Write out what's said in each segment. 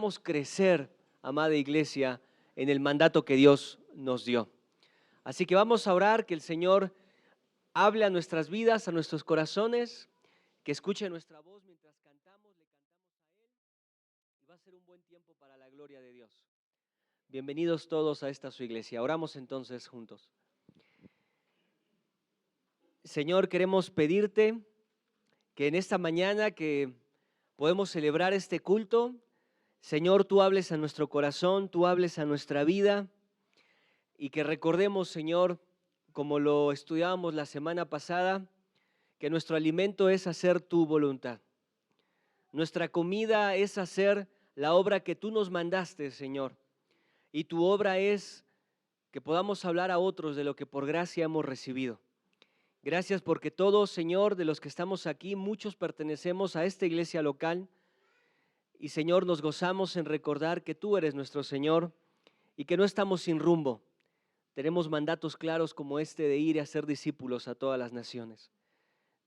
podamos crecer, amada iglesia, en el mandato que Dios nos dio. Así que vamos a orar que el Señor hable a nuestras vidas, a nuestros corazones, que escuche nuestra voz mientras cantamos, le cantamos a Él y va a ser un buen tiempo para la gloria de Dios. Bienvenidos todos a esta su iglesia. Oramos entonces juntos. Señor, queremos pedirte que en esta mañana que podemos celebrar este culto, Señor, tú hables a nuestro corazón, tú hables a nuestra vida y que recordemos, Señor, como lo estudiábamos la semana pasada, que nuestro alimento es hacer tu voluntad. Nuestra comida es hacer la obra que tú nos mandaste, Señor. Y tu obra es que podamos hablar a otros de lo que por gracia hemos recibido. Gracias porque todos, Señor, de los que estamos aquí, muchos pertenecemos a esta iglesia local. Y, Señor, nos gozamos en recordar que tú eres nuestro Señor y que no estamos sin rumbo. Tenemos mandatos claros como este de ir y hacer discípulos a todas las naciones.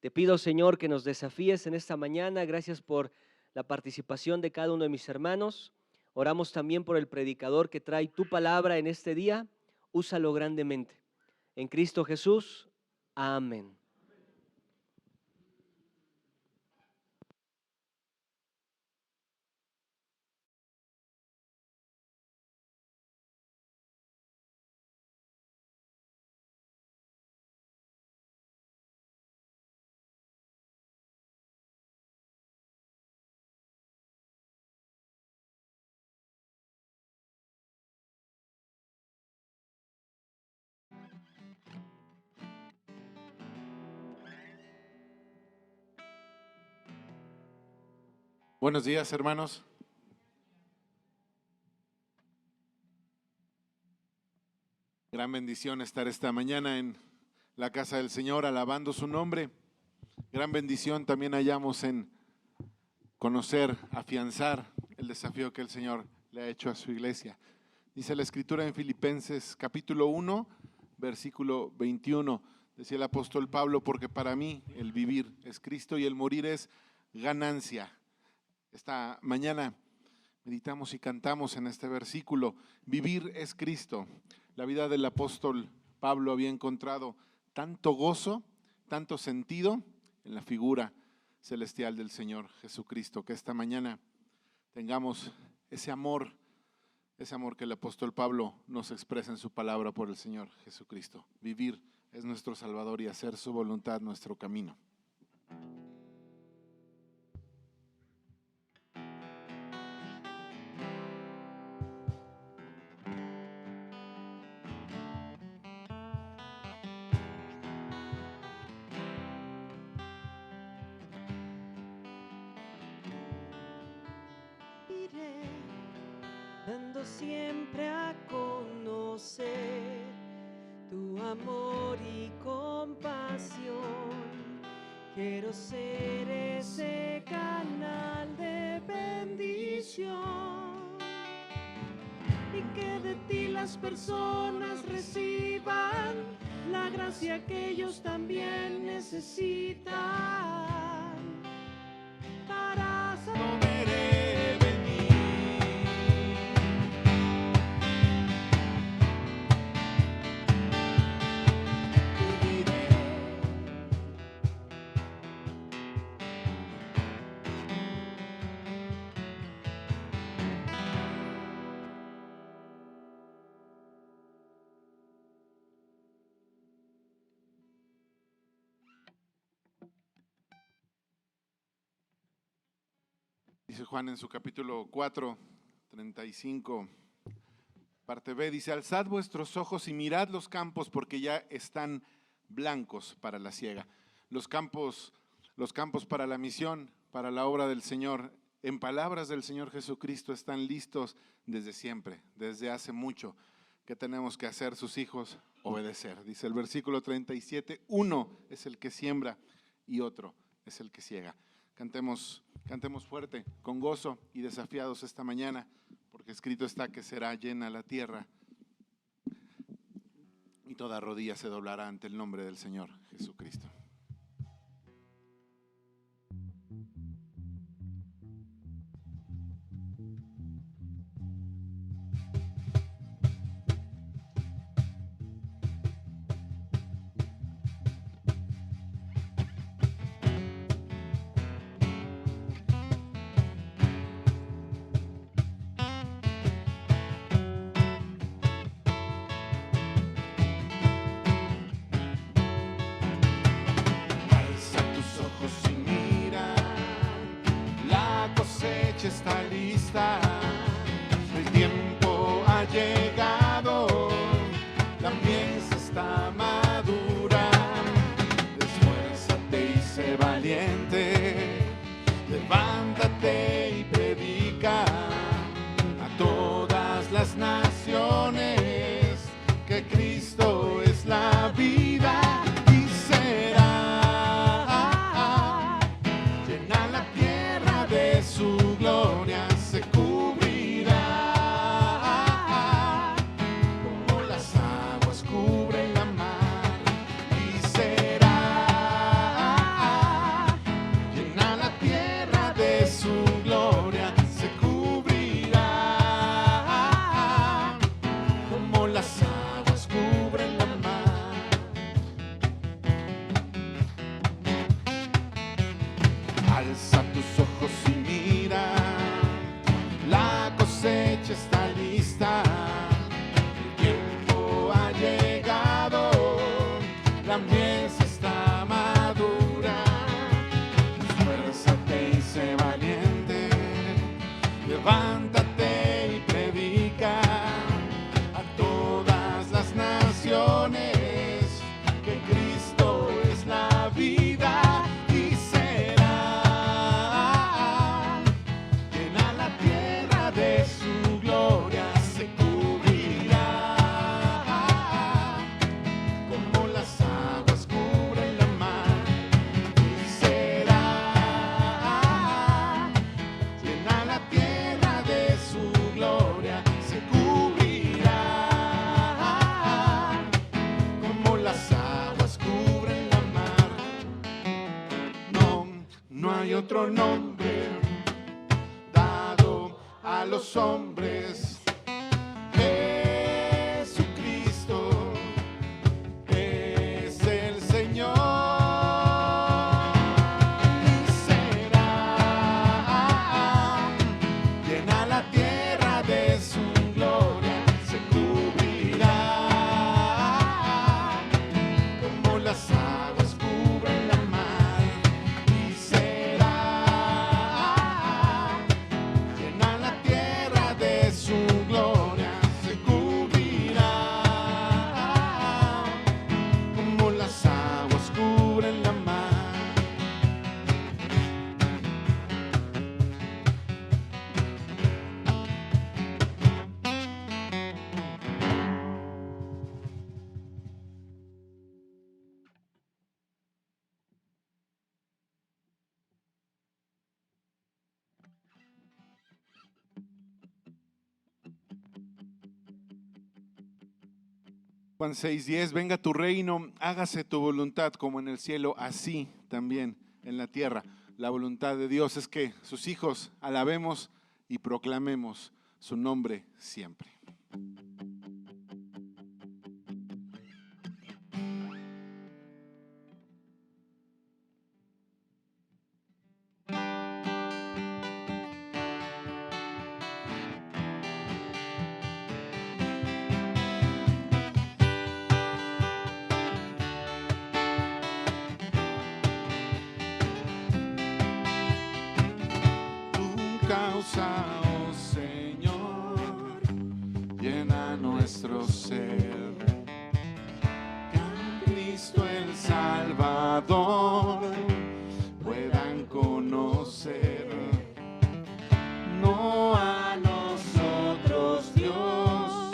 Te pido, Señor, que nos desafíes en esta mañana. Gracias por la participación de cada uno de mis hermanos. Oramos también por el predicador que trae tu palabra en este día. Úsalo grandemente. En Cristo Jesús. Amén. Buenos días, hermanos. Gran bendición estar esta mañana en la casa del Señor alabando su nombre. Gran bendición también hallamos en conocer, afianzar el desafío que el Señor le ha hecho a su iglesia. Dice la Escritura en Filipenses capítulo 1, versículo 21. Decía el apóstol Pablo, porque para mí el vivir es Cristo y el morir es ganancia. Esta mañana meditamos y cantamos en este versículo, vivir es Cristo. La vida del apóstol Pablo había encontrado tanto gozo, tanto sentido en la figura celestial del Señor Jesucristo, que esta mañana tengamos ese amor que el apóstol Pablo nos expresa en su palabra por el Señor Jesucristo. Vivir es nuestro Salvador y hacer su voluntad nuestro camino. Dando siempre a conocer tu amor y compasión. Quiero ser ese canal de bendición y que de ti las personas reciban la gracia que ellos también necesitan para saber. Dice Juan en su capítulo 4, 35, parte B, dice, alzad vuestros ojos y mirad los campos porque ya están blancos para la siega. Los campos para la misión, para la obra del Señor, en palabras del Señor Jesucristo, están listos desde siempre, desde hace mucho. ¿Qué tenemos que hacer sus hijos? Obedecer. Dice el versículo 37, uno es el que siembra y otro es el que ciega. Cantemos fuerte, con gozo y desafiados esta mañana, porque escrito está que será llena la tierra y toda rodilla se doblará ante el nombre del Señor Jesucristo. lista, el tiempo ha llegado, la mies está madura. Esfuérzate y sé valiente, levántate y predica a todas las naciones que Cristo es la vida. Y será llena la tierra de su gloria, se cubrirá como las aguas cubren la mar. Y será llena la tierra de su gloria, se cubrirá como las aguas cubren la mar. Alza tus ojos y mira, la cosecha está lista, el tiempo ha llegado, la mies está madura. Esfuérzate y sé valiente, levántate y predica a todas las naciones que Cristo es la vida. Y será llena la tierra de su gloria, se cubrirá como las aguas cubren la mar. Y será llena la tierra de su gloria, se cubrirá como las aguas cubren la mar. No, no hay otro nombre dado a los hombres. Jesucristo es el Señor. Y será llena la tierra de su gloria, se cubrirá como las aguas cubren la mar. Y será llena la tierra de su gloria, se cubrirá como las aguas cubren la mar. Juan 6:10, venga tu reino, hágase tu voluntad como en el cielo, así también en la tierra. La voluntad de Dios es que sus hijos alabemos y proclamemos su nombre siempre. Tu causa, oh Señor, llena nuestro ser. Que a Cristo el Salvador puedan conocer. No a nosotros, Dios,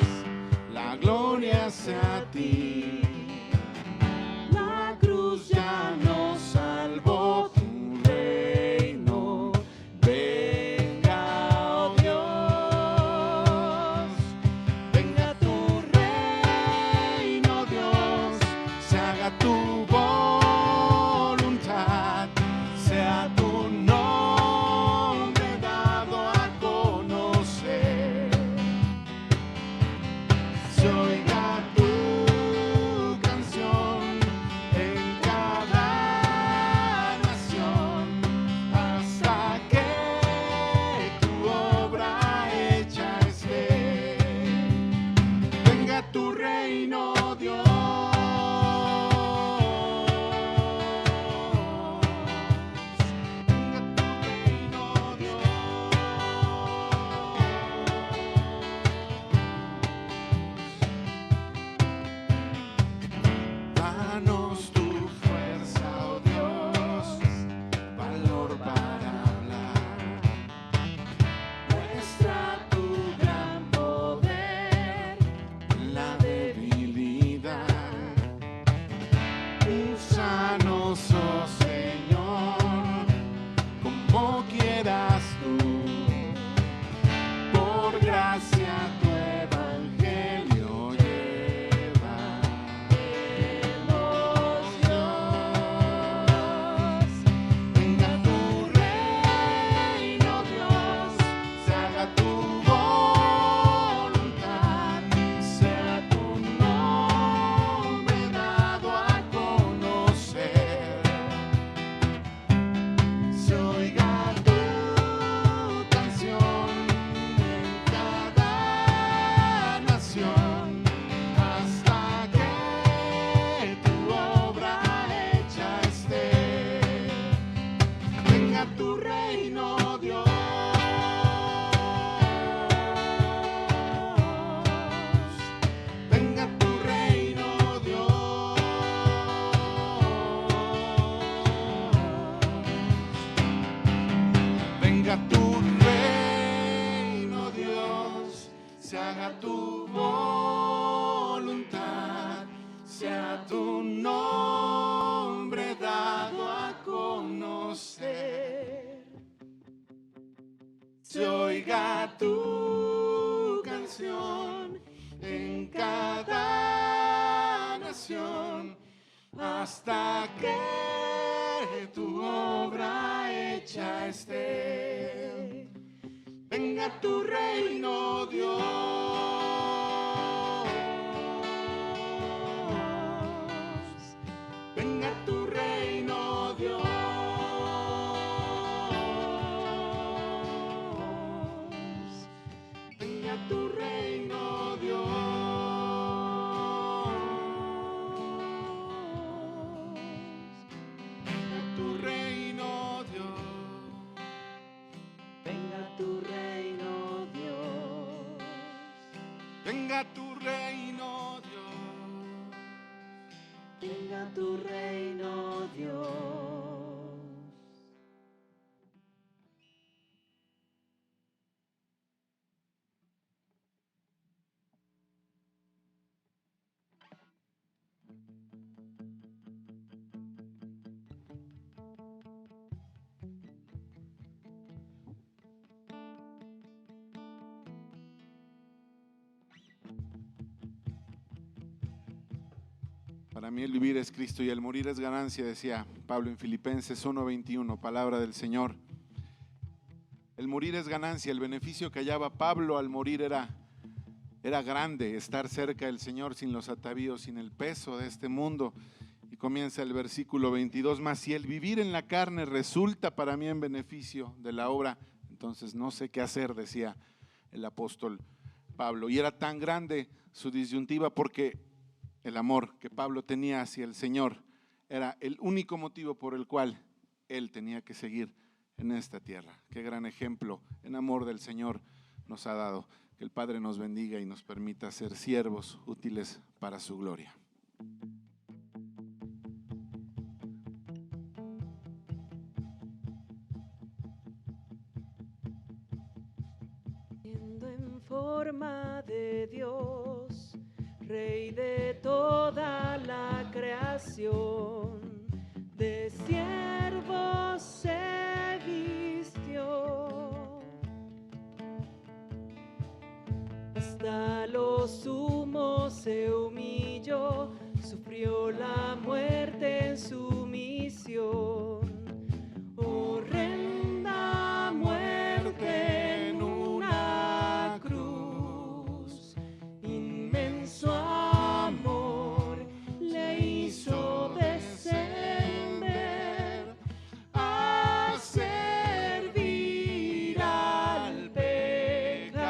la gloria sea a ti. La cruz ya nos salvó, tu reino venga, oh Dios. Venga tu reino, Dios, se haga tu voluntad. reino, Dios. Venga tu reino, Dios. Venga tu reino, Dios. Se haga tu voluntad. Sea tu nombre dado a conocer. Se oiga tu canción en cada nación, hasta que tu obra hecha esté. Venga tu reino, Dios. Venga tu reino, Dios. Venga tu reino, Dios. Venga tu reino, Dios. Venga tu reino, Dios. Venga tu reino, Dios. Venga tu reino, Dios. Para mí el vivir es Cristo y el morir es ganancia, decía Pablo en Filipenses 1:21, palabra del Señor. El morir es ganancia, el beneficio que hallaba Pablo al morir era grande, estar cerca del Señor sin los atavíos, sin el peso de este mundo. Y comienza el versículo 22, mas si el vivir en la carne resulta para mí en beneficio de la obra, entonces no sé qué hacer, decía el apóstol Pablo. Y era tan grande su disyuntiva porque el amor que Pablo tenía hacia el Señor era el único motivo por el cual él tenía que seguir en esta tierra. Qué gran ejemplo en amor del Señor nos ha dado. Que el Padre nos bendiga y nos permita ser siervos útiles para su gloria. Siendo en forma de Dios, Rey de toda la creación, de siervo se vistió, hasta lo sumo se humilló, sufrió la muerte en su misión. Horrenda muerte en una cruz, inmenso amor le hizo descender a servir al pecador.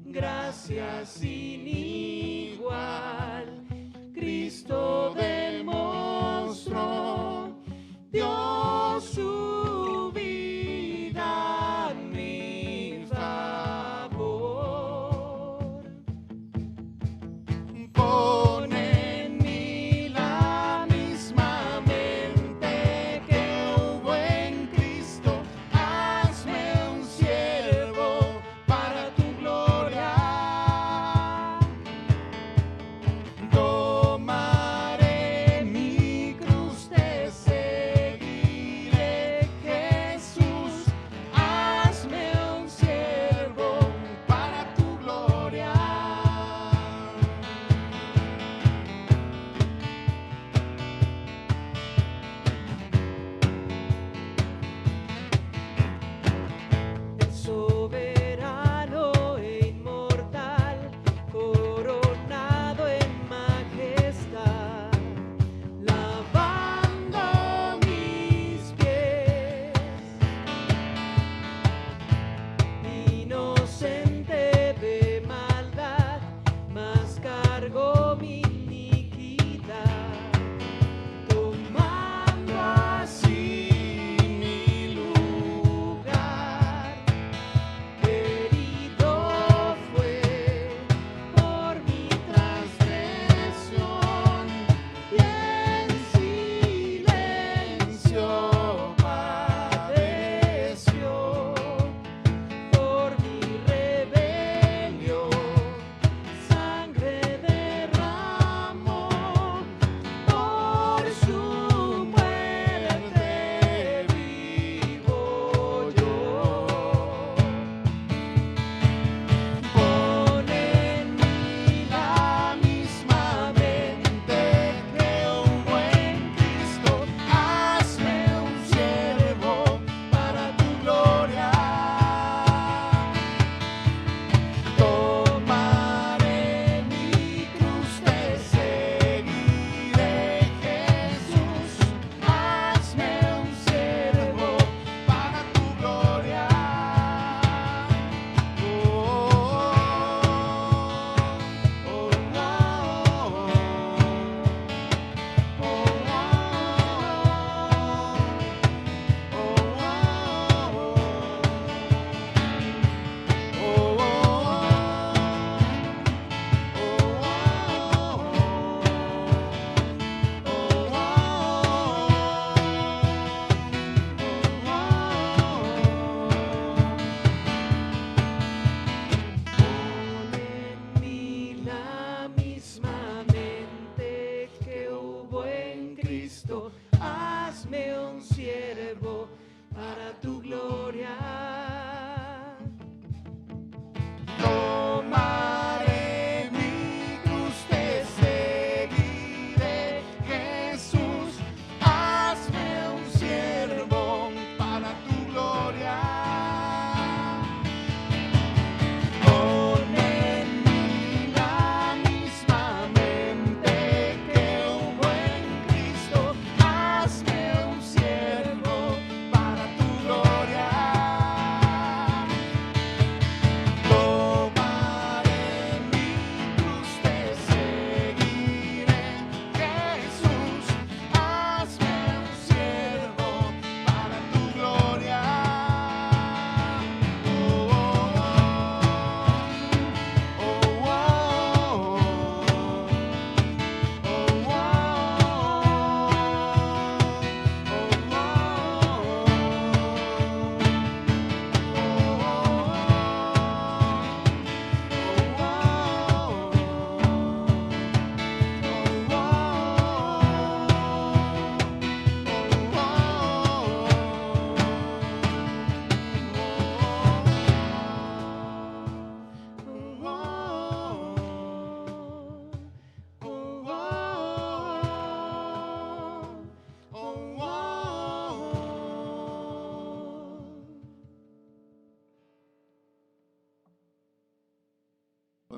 Gracias sin igual, Cristo demostró, dio su vida a mi favor. Pone en mí la misma mente que hubo en Cristo, hazme un siervo para tu gloria. Tomaré mi cruz, te seguiré,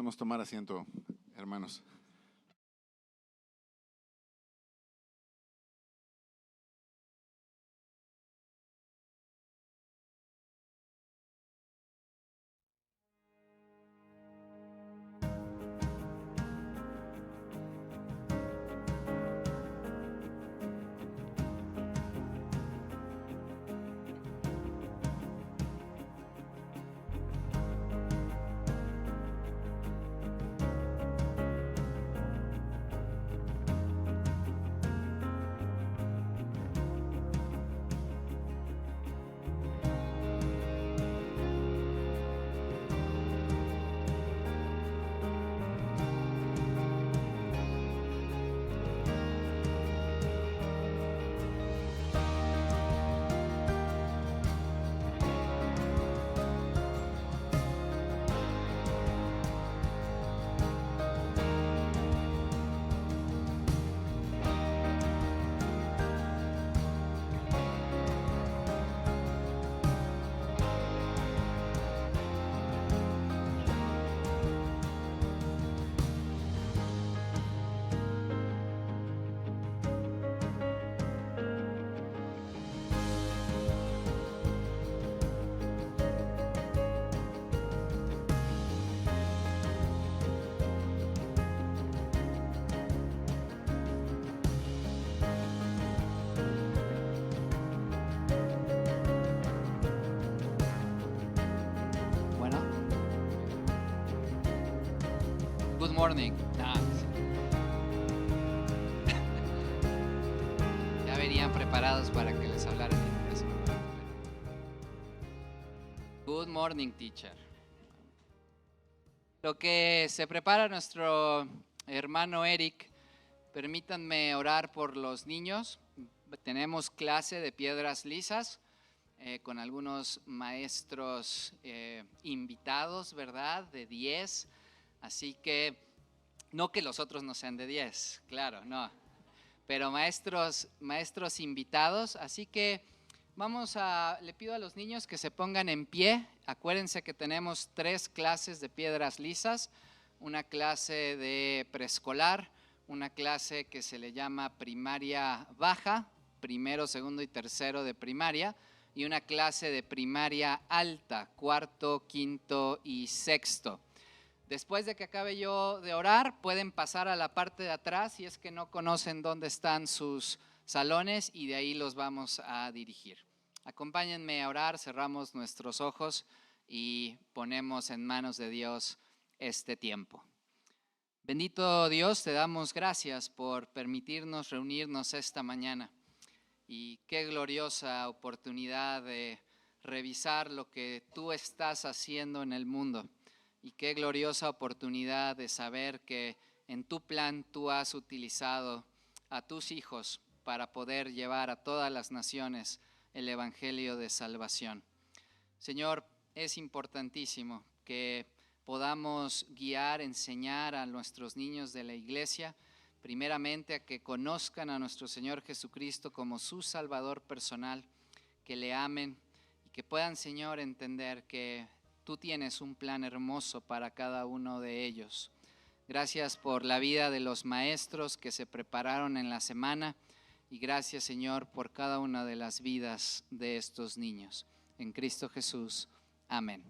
Podemos tomar asiento, hermanos. Bueno. Good morning. No, ya venían preparados para que les hablara en inglés. Good morning, teacher. Lo que se prepara nuestro hermano Eric, permítanme orar por los niños. Tenemos clase de piedras lisas. Con algunos maestros invitados, ¿verdad? De 10. Así que, no que los otros no sean de 10, claro, no. Pero maestros invitados. Así que le pido a los niños que se pongan en pie. Acuérdense que tenemos 3 clases de piedras lisas. Una clase de preescolar, una clase que se le llama primaria baja, primero, segundo y tercero de primaria, y una clase de primaria alta, cuarto, quinto y sexto. Después de que acabe yo de orar, pueden pasar a la parte de atrás si es que no conocen dónde están sus salones, y de ahí los vamos a dirigir. Acompáñenme a orar, cerramos nuestros ojos y ponemos en manos de Dios este tiempo. Bendito Dios, te damos gracias por permitirnos reunirnos esta mañana. Y qué gloriosa oportunidad de revisar lo que tú estás haciendo en el mundo. Y qué gloriosa oportunidad de saber que en tu plan tú has utilizado a tus hijos para poder llevar a todas las naciones el evangelio de salvación. Señor, es importantísimo que podamos guiar, enseñar a nuestros niños de la iglesia, primeramente a que conozcan a nuestro Señor Jesucristo como su Salvador personal, que le amen y que puedan, Señor, entender que tú tienes un plan hermoso para cada uno de ellos. Gracias por la vida de los maestros que se prepararon en la semana, y gracias, Señor, por cada una de las vidas de estos niños. En Cristo Jesús. Amén.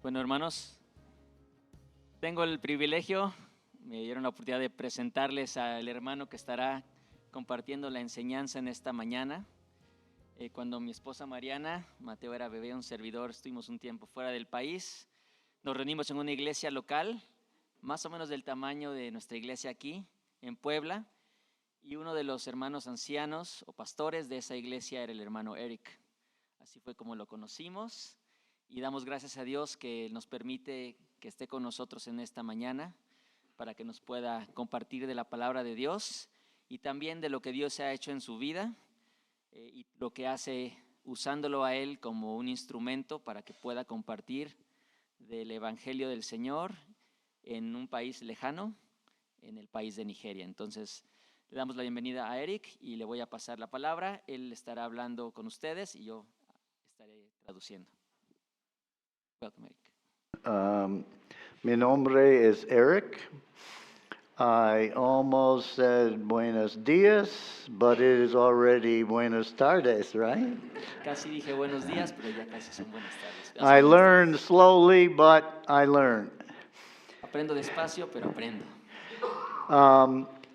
Bueno, hermanos, tengo el privilegio, me dieron la oportunidad de presentarles al hermano que estará compartiendo la enseñanza en esta mañana. Cuando mi esposa Mariana, Mateo era bebé, un servidor, estuvimos un tiempo fuera del país, nos reunimos en una iglesia local, más o menos del tamaño de nuestra iglesia aquí en Puebla, y uno de los hermanos ancianos o pastores de esa iglesia era el hermano Eric. Así fue como lo conocimos. Y damos gracias a Dios que nos permite que esté con nosotros en esta mañana para que nos pueda compartir de la palabra de Dios y también de lo que Dios ha hecho en su vida y lo que hace usándolo a él como un instrumento para que pueda compartir del Evangelio del Señor en un país lejano, en el país de Nigeria. Entonces, le damos la bienvenida a Eric y le voy a pasar la palabra. Él estará hablando con ustedes y yo estaré traduciendo. Welcome, Eric. Mi nombre es Eric. I almost said buenos dias, but it is already buenas tardes, right? Casi dije buenos días, pero ya casi son buenas tardes. I learn slowly, but I learn. Aprendo despacio, pero aprendo.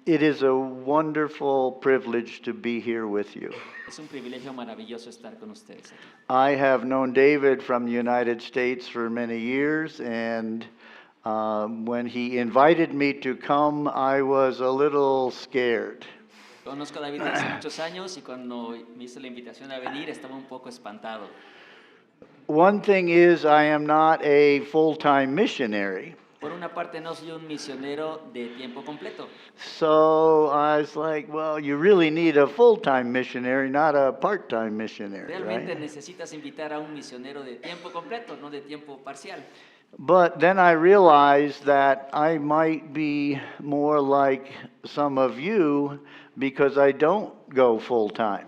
It is a wonderful privilege to be here with you. Es un privilegio maravilloso estar con ustedes aquí. I have known David from the United States for many years, and when he invited me to come, I was a little scared. Conozco a David hace muchos años y cuando me hizo la invitación a venir estaba un poco espantado. One thing is, I am not a full-time missionary. Por una parte no soy un misionero de tiempo completo. So I was like, well, you really need a full-time missionary, not a part-time missionary, Realmente right? necesitas invitar a un misionero de tiempo completo, no de tiempo parcial. But then I realized that I might be more like some of you because I don't go full-time.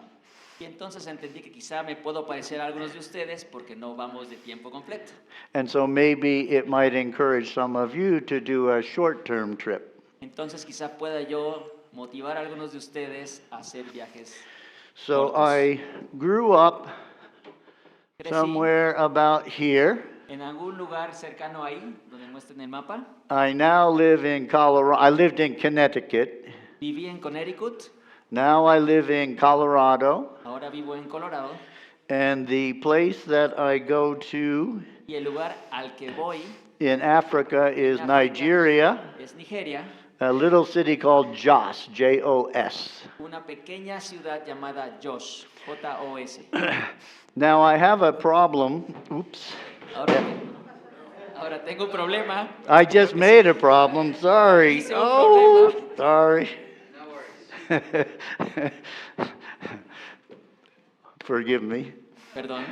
Y entonces entendí que quizá me puedo parecer a algunos de ustedes porque no vamos de tiempo completo. And so maybe it might encourage some of you to do a short-term trip. Entonces quizá pueda yo motivar a algunos de ustedes a hacer viajes. So cortos. I grew up Crecí somewhere about here. en algún lugar cercano ahí, donde muestran el mapa. I now live in Colorado. I lived in Connecticut. Viví en Connecticut, Now I live in Colorado. ahora vivo en Colorado. And the place that I go to Y el lugar al que voy in Africa is África Nigeria, es Nigeria, a little city called Jos, J-O-S. una pequeña ciudad llamada Jos, J-O-S. Now I have a problem. Oops. Ahora tengo un problema. I just made a problem. Sorry. Hice un Oh, problema. sorry. No worries. Forgive me. Perdón.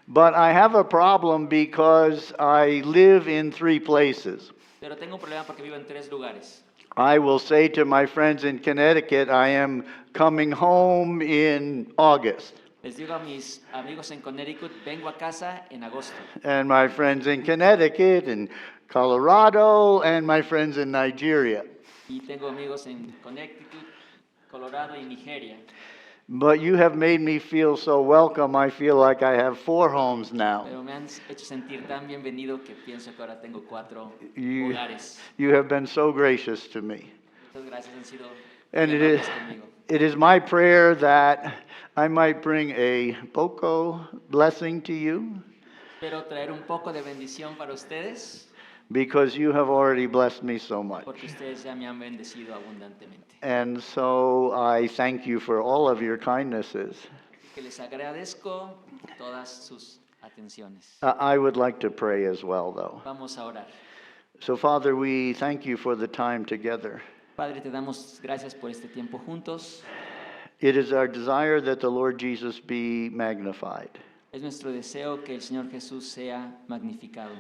But I have a problem because I live in 3 places. Pero tengo un problema porque vivo en 3 lugares. I will say to my friends in Connecticut, I am coming home in August. Les digo a mis amigos en Connecticut, vengo a casa en agosto. And my friends in Connecticut and Colorado and my friends in Nigeria. Y tengo amigos en Connecticut, Colorado y Nigeria. But you have made me feel so welcome. I feel like I have 4 homes now. Pero me han hecho sentir tan bienvenido que pienso que ahora tengo 4 You, hogares. you have been so gracious to me. Muchas gracias, han sido And muy amables conmigo. it is my prayer that I might bring a poco blessing to you Espero traer un poco de bendición para ustedes, because you have already blessed me so much. porque ustedes ya me han bendecido abundantemente. And so I thank you for all of your kindnesses. Así que les agradezco todas sus atenciones. I would like to pray as well, though. Vamos a orar. So, Father, we thank you for the time together. Padre, te damos gracias por este tiempo juntos. It is our desire that the Lord Jesus be magnified. Es nuestro deseo que el Señor Jesús sea magnificado.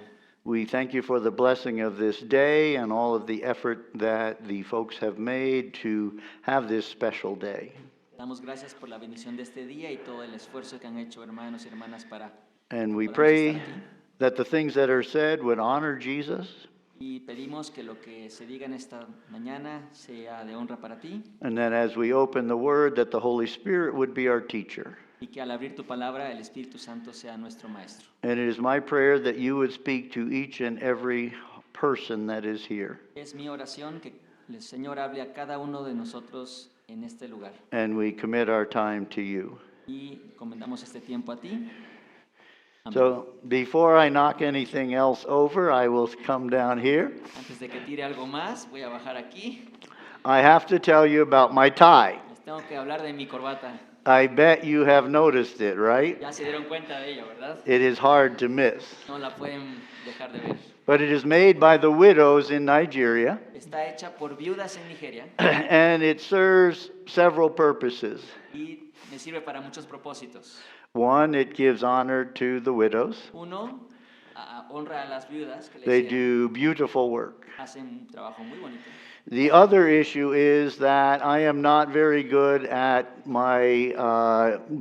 We thank you for the blessing of this day and all of the effort that the folks have made to have this special day. Damos gracias por la bendición de este día y todo el esfuerzo que han hecho hermanos y hermanas para And we podamos pray estar aquí. that the things that are said would honor Jesus, Y pedimos que lo que se diga en esta mañana sea de honra para ti and that as we open the Word, that the Holy Spirit would be our teacher. y que al abrir tu palabra el Espíritu Santo sea nuestro maestro. And it is my prayer that you would speak to each and every person that is here. Es mi oración que el Señor hable a cada uno de nosotros en este lugar. And we commit our time to you. Y encomendamos este tiempo a ti. Amén. So before I knock anything else over, I will come down here. Antes de que tire algo más, voy a bajar aquí. I have to tell you about my tie. Les tengo que hablar de mi corbata. I bet you have noticed it, right? Ya se dieron cuenta de ella, ¿verdad? It is hard to miss. No la pueden dejar de ver. But it is made by the widows in Nigeria, Está hecha por viudas en Nigeria and it serves several purposes. y me sirve para muchos propósitos. One, it gives honor to the widows. Uno, honra a las viudas que le They do beautiful work. hacen un trabajo muy bonito. The other issue is that I am not very good at my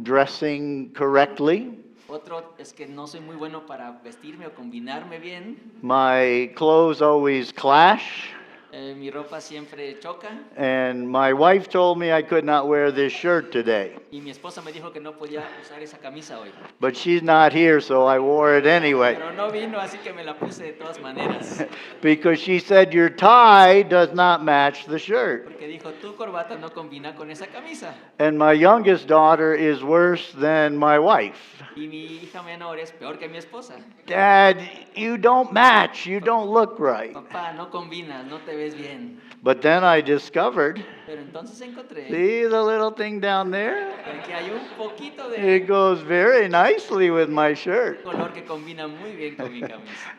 dressing correctly. Otro es que no soy muy bueno para vestirme o combinarme bien. My clothes always clash, Mi ropa siempre choca and my wife told me I could not wear this shirt today. y mi esposa me dijo que no podía usar esa camisa hoy. But she's not here, so I wore it anyway. Pero no vino, así que me la puse de todas maneras. Because she said your tie does not match the shirt. Porque dijo, tu corbata no combina con esa camisa. And my youngest daughter is worse than my wife. Y mi hija menor es peor que mi esposa. Dad, you don't match. You don't look right. Papá, no combinas, no te ves bien. But then I discovered, Pero entonces encontré see the little thing down there? que hay un poquito de It goes very nicely with my shirt. color que combina muy bien con mi camisa.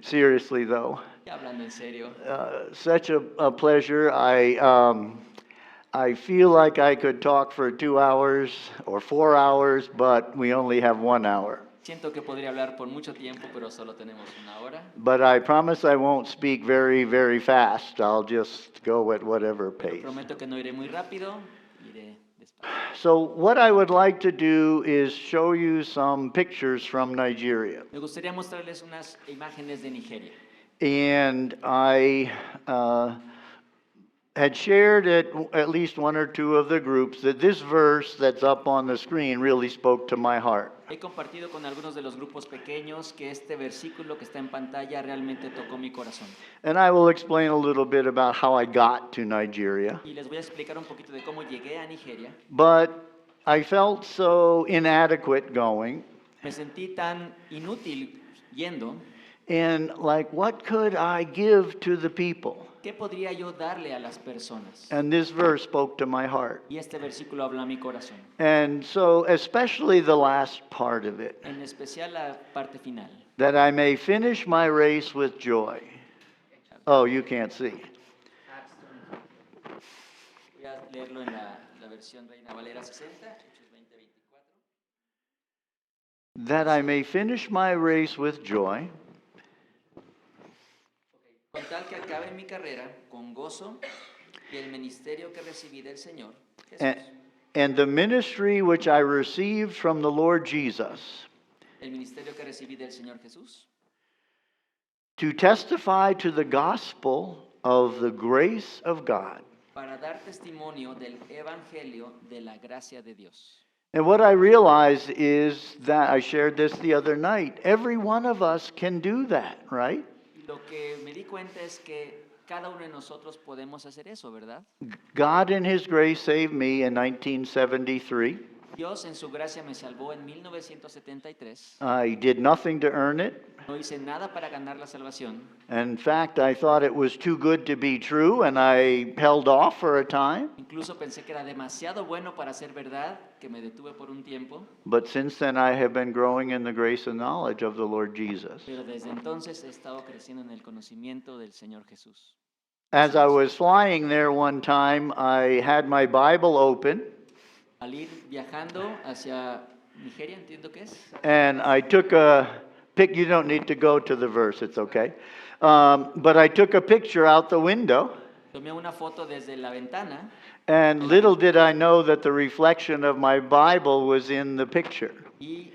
Seriously, though, Ya hablando en serio, such a pleasure. I feel like I could talk for 2 hours or 4 hours, but we only have 1 hour. siento que podría hablar por mucho tiempo, pero solo tenemos una hora. But I promise I won't speak very, very fast. I'll just go at whatever pace. Prometo que no iré muy rápido, iré despacio. So, what I would like to do is show you some pictures from Nigeria. Me gustaría mostrarles unas imágenes de Nigeria. And I had shared at least one or two of the groups that this verse that's up on the screen really spoke to my heart. He compartido con algunos de los grupos pequeños que este versículo que está en pantalla realmente tocó mi corazón. And I will explain a little bit about how I got to Nigeria. Y les voy a explicar un poquito de cómo llegué a Nigeria. But I felt so inadequate going. Me sentí tan inútil yendo. And like, what could I give to the people? ¿Qué podría yo darle a las personas? And this verse spoke to my heart. Y este versículo habla a mi corazón. And so, especially the last part of it, En especial la parte final. that I may finish my race with joy. Oh, you can't see. Voy a leerlo en la versión Reina Valera 60, Hechos 20:24. That I may finish my race with joy, Con tal que acabe mi carrera con gozo y el ministerio que recibí del Señor Jesús. and the ministry which I received from the Lord Jesus, El ministerio que recibí del Señor Jesús. to testify to the gospel of the grace of God. Para dar testimonio del evangelio de la gracia de Dios. And what I realized is that I shared this the other night. Every one of us can do that, right? Lo que me di cuenta es que cada uno de nosotros podemos hacer eso, ¿verdad? God in His grace saved me in 1973. Dios en su gracia me salvó en 1973. I did nothing to earn it. No hice nada para ganar la salvación. In fact, I thought it was too good to be true, and I held off for a time. Incluso pensé que era demasiado bueno para ser verdad, que me detuve por un tiempo. But since then, I have been growing in the grace and knowledge of the Lord Jesus. Pero desde entonces he estado creciendo en el conocimiento del Señor Jesús. As I was flying there one time, I had my Bible open, Al ir viajando hacia Nigeria, entiendo que es, and I took a pic. You don't need to go to the verse, it's okay. But I took a picture out the window, tomé una foto desde la ventana and little did I know that the reflection of my Bible was in the picture. y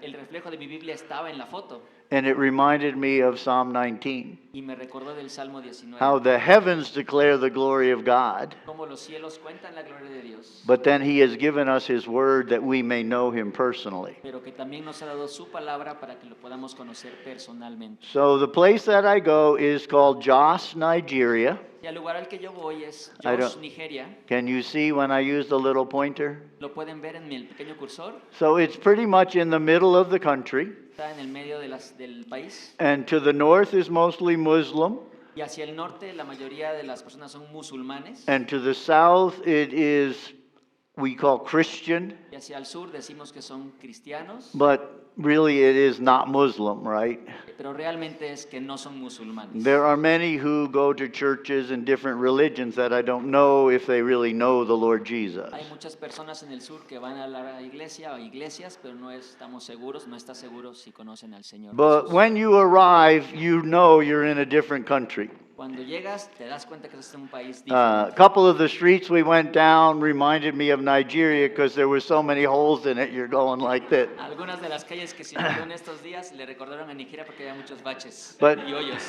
el reflejo de mi Biblia estaba en la foto. And it reminded me of Psalm 19, Y me recordó del Salmo 19. how the heavens declare the glory of God, Como los cielos cuentan la gloria de Dios, but then He has given us His word that we may know Him personally. pero que también nos ha dado su palabra para que lo podamos conocer personalmente. So the place that I go is called Jos, Nigeria. Y al lugar al que yo voy es I Jos, don't- Nigeria. Can you see when I use the little pointer? Lo pueden ver en el pequeño cursor. So it's pretty much in the middle of the country. Está en el medio del país. And to the north is mostly Muslim. Y hacia el norte la mayoría de las personas son musulmanes. And to the south it is we call Christian, y hacia el sur decimos que son cristianos, but really it is not Muslim, right? pero realmente es que no son musulmanes. There are many who go to churches in different religions that I don't know if they really know the Lord Jesus. Hay muchas personas en el sur que van a la iglesia o iglesias, pero no estamos seguros, no está seguro si conocen al Señor But Jesús. when you arrive, you know you're in a different country. Cuando llegas, te das cuenta que estás en un país A diferente. couple of the streets we went down reminded me of Nigeria because there were so many holes in it, you're going like this. Algunas de las calles que se en estos días le recordaron a Nigeria porque había muchos baches But- y hoyos.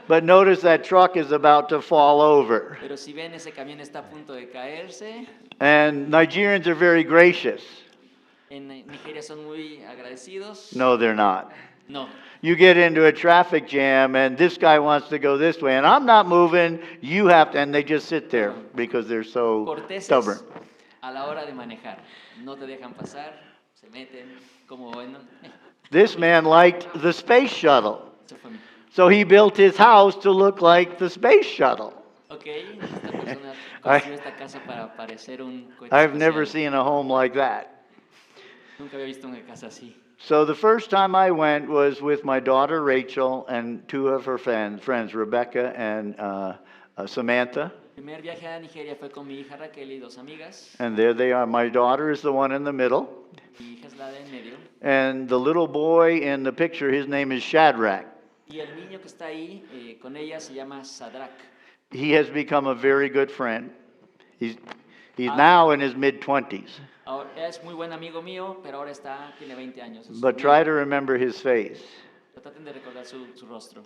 But notice that truck is about to fall over. Pero si ven, ese camión está a punto de caerse. And Nigerians are very gracious. En Nigeria son muy agradecidos. No, they're not. No. You get into a traffic jam and this guy wants to go this way and I'm not moving, you have to, and they just sit there because they're so Corteses stubborn. a la hora de manejar. No te dejan pasar, se meten como bueno. This man liked the space shuttle. Eso fue mi. So he built his house to look like the space shuttle. Ok, esta persona I- construyó esta casa para parecer un cohete I've never espacial. seen a home like that. Nunca había visto una casa así. So the first time I went was with my daughter Rachel and two of her friends, Rebecca and Samantha. El primer viaje a Nigeria fue con mi hija Raquel y dos amigas. And there they are. My daughter is the one in the middle. Mi hija es la de en medio. And the little boy in the picture, his name is Shadrach. Y el niño que está ahí con ella se llama Sadrach. He has become a very good friend. He's now in his mid-20s. Ahora, es muy buen amigo mío, pero ahora tiene 20 años. Es But muy- try to remember his face. Traten de recordar su rostro.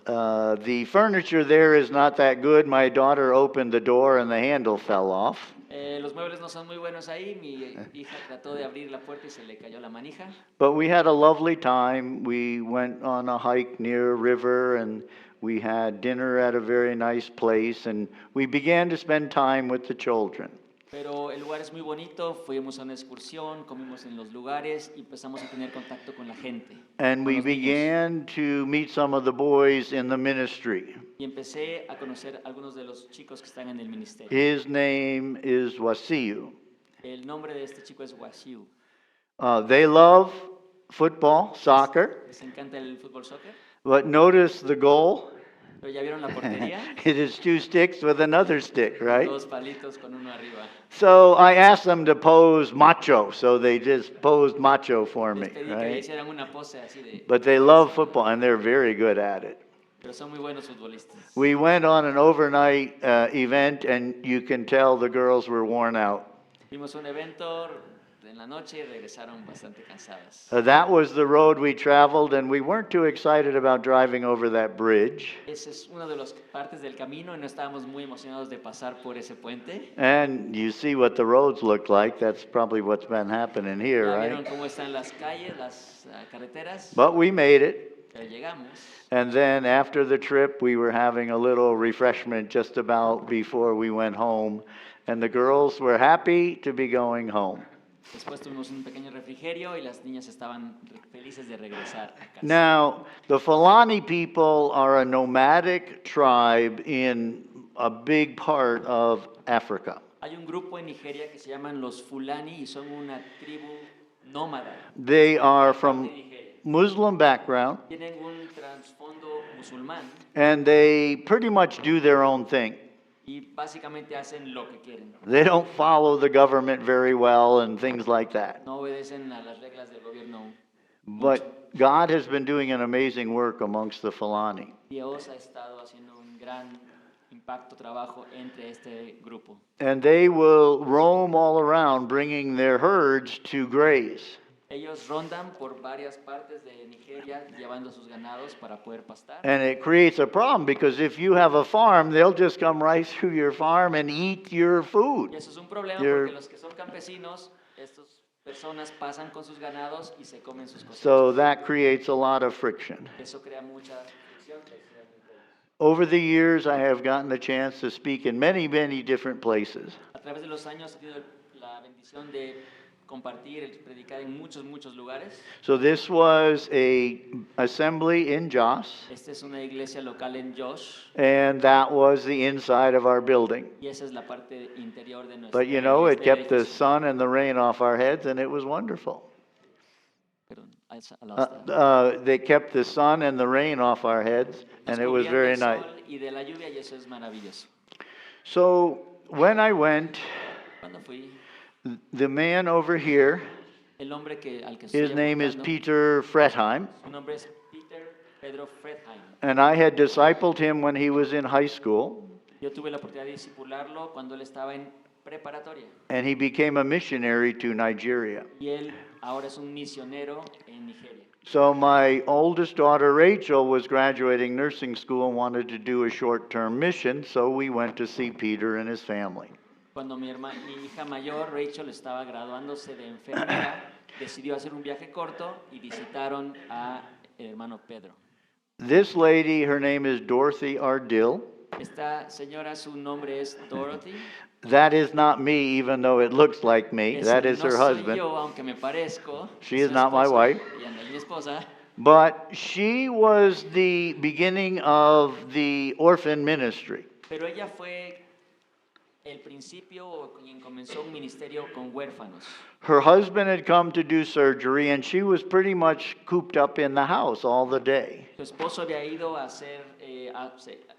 The furniture there is not that good. My daughter opened the door and the handle fell off. Los muebles no son muy buenos ahí. Mi hija trató de abrir la puerta y se le cayó la manija. But we had a lovely time. We went on a hike near a river and we had dinner at a very nice place and we began to spend time with the children. Pero el lugar es muy bonito. Fuimos a una excursión, comimos en los lugares y empezamos a tener contacto con la gente. And con we los niños. began to meet some of the boys in the ministry. Y empecé a conocer a algunos de los chicos que están en el ministerio. His name is Wasiu. El nombre de este chico es Wasiu. They love football, soccer, Les encanta el fútbol soccer. but notice the goal. Pero ya vieron la portería. It is two sticks with another stick, right? Dos palitos con uno arriba. So I asked them to pose macho, so they just posed macho for Les me, pedí que right? hicieran una pose así de. But they love football and they're very good at it. Pero son muy buenos futbolistas. We went on an overnight event and you can tell the girls were worn out. Fuimos a un evento en la noche y regresaron bastante cansadas. That was the road we traveled and we weren't too excited about driving over that bridge. Esa es una de las partes del camino y no estábamos muy emocionados de pasar por ese puente. And you see what the roads look like. That's probably what's been happening here, Ya vieron right? cómo están las calles, las carreteras. But we made it. Pero llegamos. And then after the trip, we were having a little refreshment just about before we went home. And the girls were happy to be going home. Después tuvimos un pequeño refrigerio y las niñas estaban felices de regresar a casa. Now, the Fulani people are a nomadic tribe in a big part of Africa. Hay un grupo en Nigeria que se llaman los Fulani y son una tribu nómada. They are de from Nigeria. Muslim background, Tienen un trasfondo musulmán and they pretty much do their own thing. y básicamente hacen lo que quieren. They don't follow the government very well and things like that. No obedecen a las reglas del gobierno. But God has been doing an amazing work amongst the Fulani. Dios ha estado haciendo un gran impacto, trabajo entre este grupo. And they will roam all around bringing their herds to graze. Ellos rondan por varias partes de Nigeria llevando sus ganados para poder pastar. And it creates a problem because if you have a farm, they'll just come right through your farm and eat your food. Y eso es un problema You're- porque los que son campesinos, estas personas pasan con sus ganados y se comen sus cosechas. So that creates a lot of friction. Eso crea mucha fricción. Over the years, I have gotten the chance to speak in many, many different places. A través de los años he tenido la bendición de compartir, el predicar en muchos lugares. So this was a assembly in Jos, Esta es una iglesia local en Josh and that was the inside of our building. y esa es la parte interior de nuestra But you know, it iglesia. kept the sun and the rain off our heads, and it was wonderful. Perdón, a la otra. They kept the sun and the rain off our heads, Nos and it was cubrían very del nice. sol y de la lluvia y eso es maravilloso. So when I went, Cuando fui, the man over here, el hombre al que estoy his name is apuntando, Peter Fretheim, su nombre es Pedro Fredheim. and I had discipled him when he was in high school, Yo tuve la oportunidad de discipularlo cuando él estaba en preparatoria and he became a missionary to Nigeria. y él ahora es un misionero en Nigeria. So my oldest daughter Rachel was graduating nursing school and wanted to do a short-term mission, so we went to see Peter and his family. Cuando mi hija mayor, Rachel, estaba graduándose de enfermera, decidió hacer un viaje corto y visitaron a el hermano Pedro. This lady, her name is Dorothy Ardill. Esta señora, su nombre es Dorothy. That is not me, even though it looks like me. Ese That is no her soy husband. yo, aunque me parezco. She es is su not my esposa. wife. Ella no es mi esposa. But she was the beginning of the orphan ministry. Pero ella fue el principio o quien comenzó un ministerio con huérfanos. Her husband had come to do surgery, and she was pretty much cooped up in the house all the day. Su esposo había ido a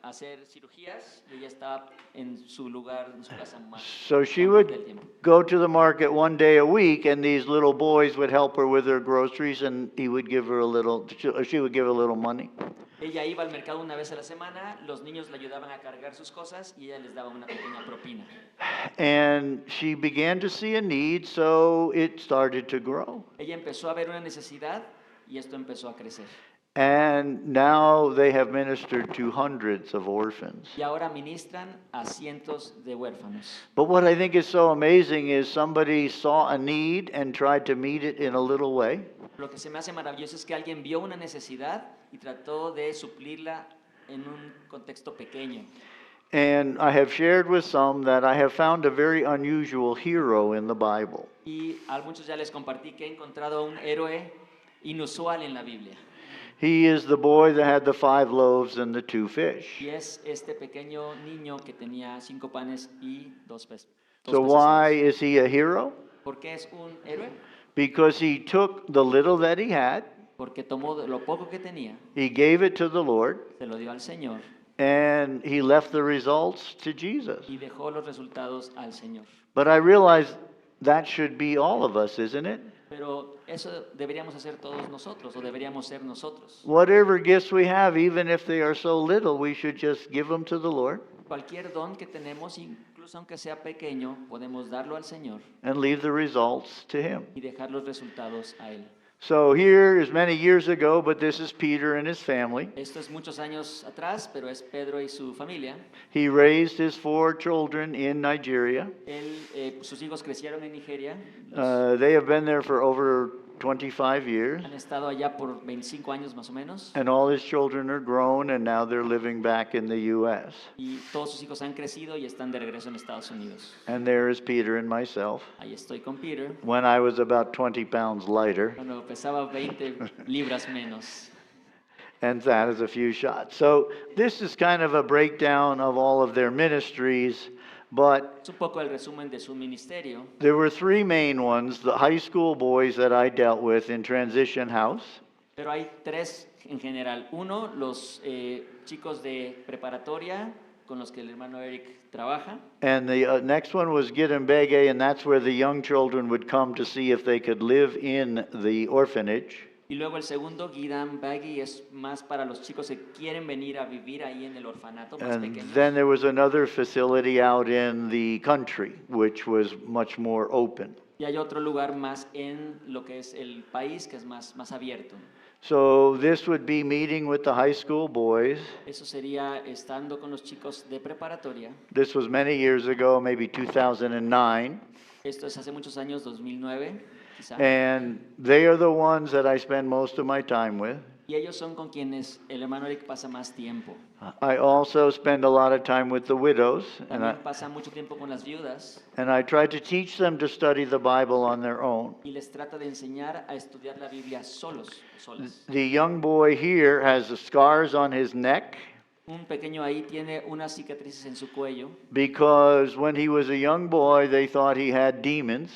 hacer cirugías y ella estaba en su lugar, en su casa más. So she gran parte would del tiempo. go to the market one day a week, and these little boys would help her with her groceries, and he would give her a little, she would give a little money. Ella iba al mercado una vez a la semana, los niños le ayudaban a cargar sus cosas y ella les daba una pequeña propina. And she began to see a need, so it started to grow. Ella empezó a ver una necesidad y esto empezó a crecer. And now they have ministered to hundreds of orphans. Y ahora ministran a cientos de huérfanos. But what I think is so amazing is somebody saw a need and tried to meet it in a little way. Lo que se me hace maravilloso es que alguien vio una necesidad y trató de suplirla en un contexto pequeño. And I have shared with some that I have found a very unusual hero in the Bible. Y a muchos ya les compartí que he encontrado un héroe inusual en la Biblia. He is the boy that had the 5 loaves and the 2 fish. Y es este pequeño niño que tenía 5 panes y 2 peces. So why is he a hero? ¿Por qué es un héroe? Because he took the little that he had, Porque tomó lo poco que tenía, he gave it to the Lord, se lo dio al Señor and he left the results to Jesus. y dejó los resultados al Señor. But I realize that should be all of us, isn't it? Pero eso deberíamos hacer todos nosotros, o deberíamos ser nosotros. Whatever gifts we have, even if they are so little, we should just give them to the Lord Cualquier don que tenemos, incluso aunque sea pequeño, podemos darlo al Señor and leave the results to him. y dejar los resultados a Él. So here is many years ago, but this is Peter and his family. Esto es muchos años atrás, pero es Pedro y su familia. He raised his 4 children in Nigeria. Sus hijos crecieron en Nigeria. They have been there for over 25 years. Han estado allá por 25 años más o menos. And all his children are grown, and now they're living back in the U.S. Y todos sus hijos han crecido y están de regreso en Estados Unidos. And there is Peter and myself. Ahí estoy con Peter. When I was about 20 pounds lighter, Cuando pesaba 20 libras menos. and that is a few shots. So this is kind of a breakdown of all of their ministries, but Es un poco el resumen de su ministerio. there were 3 main ones: the high school boys that I dealt with in Transition House, Pero hay 3 en general. Uno, los chicos de preparatoria con los que el hermano Eric trabaja. and the next one was Gidembege, and that's where the young children would come to see if they could live in the orphanage. Y luego el segundo, Gidam Baggy, es más para los chicos que quieren venir a vivir ahí en el orfanato más And pequeño. then there was another facility out in the country, which was much more open. Y hay otro lugar más en lo que es el país, que es más abierto. So this would be meeting with the high school boys. Eso sería estando con los chicos de preparatoria. This was many years ago, maybe 2009. Esto es hace muchos años, 2009, quizá. And they are the ones that I spend most of my time with. Y ellos son con quienes el hermano Eric pasa más tiempo. I also spend a lot of time with the widows, También pasa mucho tiempo con las viudas and I try to teach them to study the Bible on their own. y les trata de enseñar a estudiar la Biblia solos o solas. The young boy here has the scars on his neck Un pequeño ahí tiene unas cicatrices en su cuello because when he was a young boy, they thought he had demons.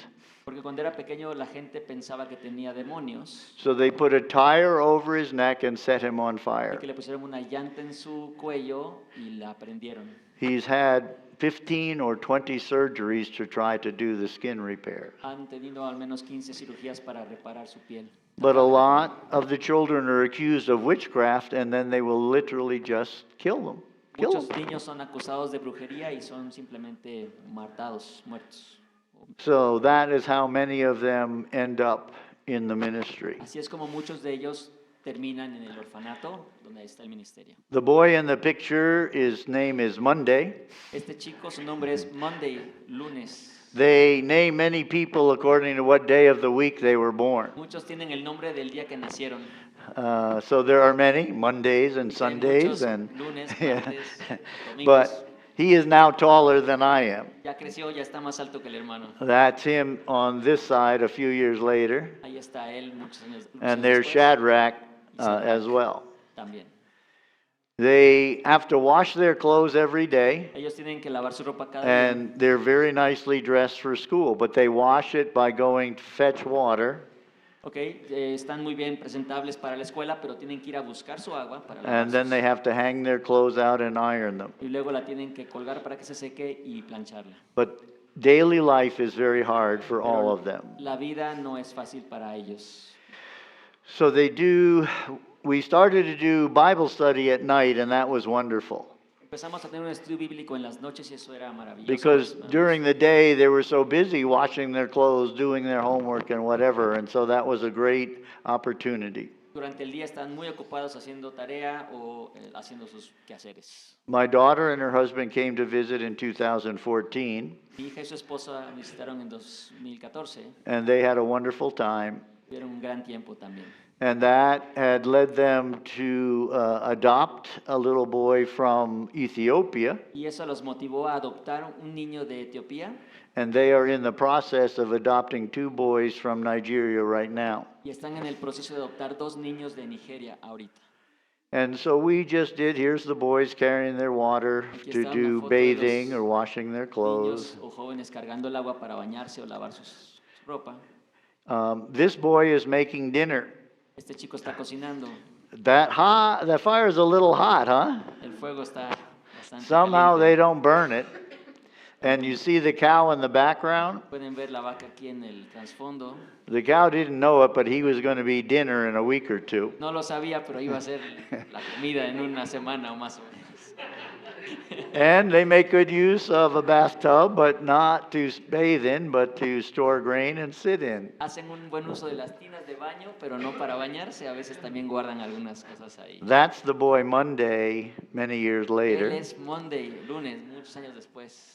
porque cuando era pequeño la gente pensaba que tenía demonios So they put a tire over his neck and set him on y fire. que le pusieron una llanta en su cuello y la prendieron. He's had 15 or 20 surgeries to try to do the skin repair. Han tenido al menos 15 cirugías para reparar su piel. But a lot of the children are accused of witchcraft, and then they will literally just kill them. Kill Muchos them. niños son acusados de brujería y son simplemente matados, muertos. So that is how many of them end up in the ministry. Así es como muchos de ellos terminan en el orfanato donde está el ministerio. The boy in the picture, his name is Monday. Este chico, su nombre es Monday, lunes. They name many people according to what day of the week they were born. Muchos tienen el nombre del día que nacieron. So there are many Mondays and Hay Sundays, muchos and lunes, yeah. martes, domingos. But he is now taller than I am. Ya creció, ya está más alto que el hermano. That's him on this side a few years later, Ahí está él muchos años and después, there's Shadrach Shadrach. as well. también. They have to wash their clothes every day, Ellos tienen que lavar su ropa cada día. and they're very nicely dressed for school, but they wash it by going to fetch water, Ok, están muy bien presentables para la escuela, pero tienen que ir a buscar su agua para and then lavarse. they have to hang their clothes out and iron them. Y luego la tienen que colgar para que se seque y plancharla. But daily life is very hard for all Pero of them. la vida no es fácil para ellos. So we started to do Bible study at night, and that was wonderful. Empezamos a tener un estudio bíblico en las noches y eso era maravilloso. Because during the day they were so busy washing their clothes, doing their homework and whatever, and so that was a great opportunity. Durante el día están muy ocupados haciendo tarea o haciendo sus quehaceres. My daughter and her husband came to visit in 2014, Mi hija y su esposa visitaron en 2014. and they had a wonderful time. Tuvieron un gran tiempo también. And that had led them to adopt a little boy from Ethiopia, Y eso los motivó a adoptar un niño de Etiopía and they are in the process of adopting 2 boys from Nigeria right now. y están en el proceso de adoptar 2 niños de Nigeria ahorita. And so we just did, here's the boys carrying their water Aquí to está do una foto de bathing los or washing their clothes. Niños o jóvenes cargando el agua para bañarse o lavar su ropa. This boy is making dinner. Este chico está cocinando. That fire is a little hot, huh? El fuego está bastante Somehow caliente. they don't burn it. And you see the cow in the background? Pueden ver la vaca aquí en el trasfondo. The cow didn't know it, but he was going to be dinner in a week or 2. No lo sabía, pero iba a ser la comida en una semana o más o menos. And they make good use of a bathtub, but not to bathe in, but to store grain and sit in. Hacen un buen uso de las tinas de baño, pero no para bañarse. A veces también guardan algunas cosas ahí. That's the boy Monday many years Él later. es Monday, lunes, muchos años después.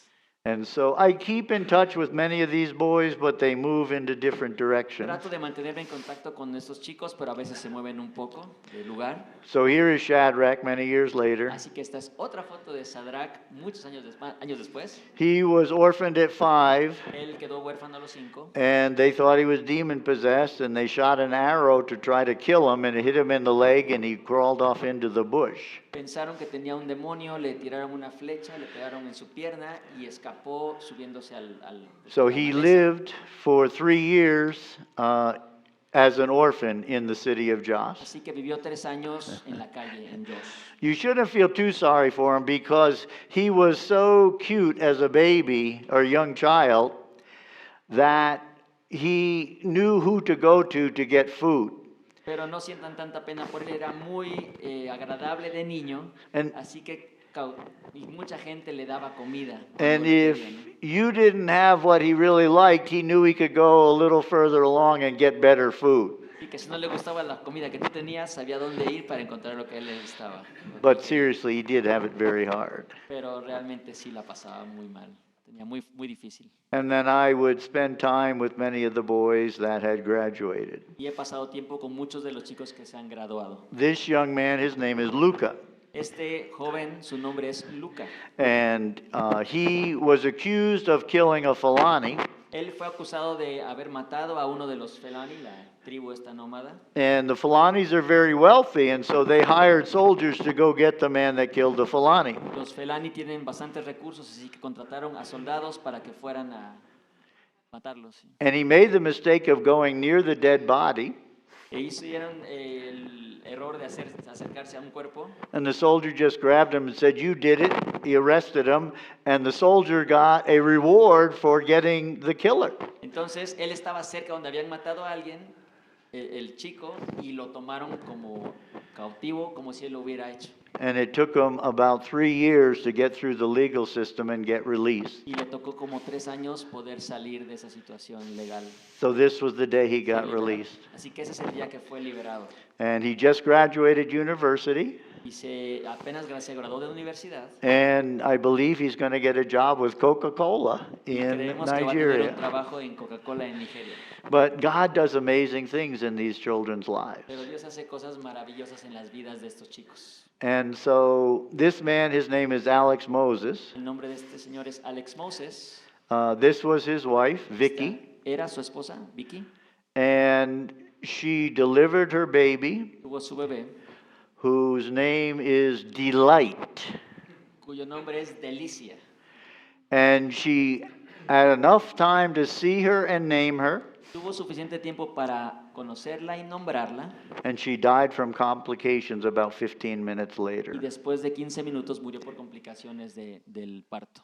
And so I keep in touch with many of these boys, but they move into different directions. Trato de mantenerme en contacto con estos chicos, pero a veces se mueven un poco de lugar. So here is Shadrach many years later. Así que esta es otra foto de Sadrach muchos años después. He was orphaned at 5, Él quedó huérfano a los 5 and they thought he was demon possessed, and they shot an arrow to try to kill him, and it hit him in the leg, and he crawled off into the bush. Pensaron que tenía un demonio, le tiraron una flecha, le pegaron en su pierna y escapó subiéndose al So la he maleza. lived for 3 years as an orphan in the city of Jos. Así que vivió 3 años en la calle, en Jos. You shouldn't feel too sorry for him because he was so cute as a baby or young child that he knew who to go to get food. Pero no sientan tanta pena por él, era muy agradable de niño, And- así que y mucha gente le daba comida. And cuando le if pedían, ¿no? you didn't have what he really liked, he knew he could go a little further along and get better food. Y que si no le gustaba la comida que tú tenías, sabía dónde ir para encontrar lo que él necesitaba. But seriously, he did have it very hard. Pero realmente sí la pasaba muy mal. tenía muy difícil. And then I would spend time with many of the boys that had graduated. Y he pasado tiempo con muchos de los chicos que se han graduado. This young man, his name is Luca, Este joven, su nombre es Luca. and he was accused of killing a Fulani. Él fue acusado de haber matado a uno de los Felani, la tribu esta nómada. And the Fulanis are very wealthy, and so they hired soldiers to go get the man that killed the Fulani. Los Felani tienen bastantes recursos, así que contrataron a soldados para que fueran a matarlos. ¿Sí? And he made the mistake of going near the dead body, E hicieron el error de acercarse a un cuerpo. and the soldier just grabbed him and said, "You did it." He arrested him, and the soldier got a reward for getting the killer. Entonces él estaba cerca donde habían matado a alguien, el chico, y lo tomaron como cautivo, como si él lo hubiera hecho. And it took him about 3 years to get through the legal system and get released. Y le tocó como 3 años poder salir de esa situación legal. So this was the day he Fue got liberado. released. Así que ese es el día que fue liberado. And he just graduated university, Y apenas se graduó de la universidad. and I believe he's going to get a job with Coca-Cola Y in creemos que va a tener un Nigeria. trabajo en Coca-Cola en Nigeria. But God does amazing things in these children's lives. Pero Dios hace cosas maravillosas en las vidas de estos chicos. And so this man, his name is Alex Moses. El nombre de este señor es Alex Moses. This was his wife, Vicky, Era su esposa, Vicky. and she delivered her baby, Tuvo su bebé, whose name is Delight. cuyo nombre es Delicia. And she had enough time to see her and name her, Tuvo suficiente tiempo para conocerla y nombrarla. and she died from complications about 15 minutes Y later. después de 15 minutos murió por complicaciones del parto.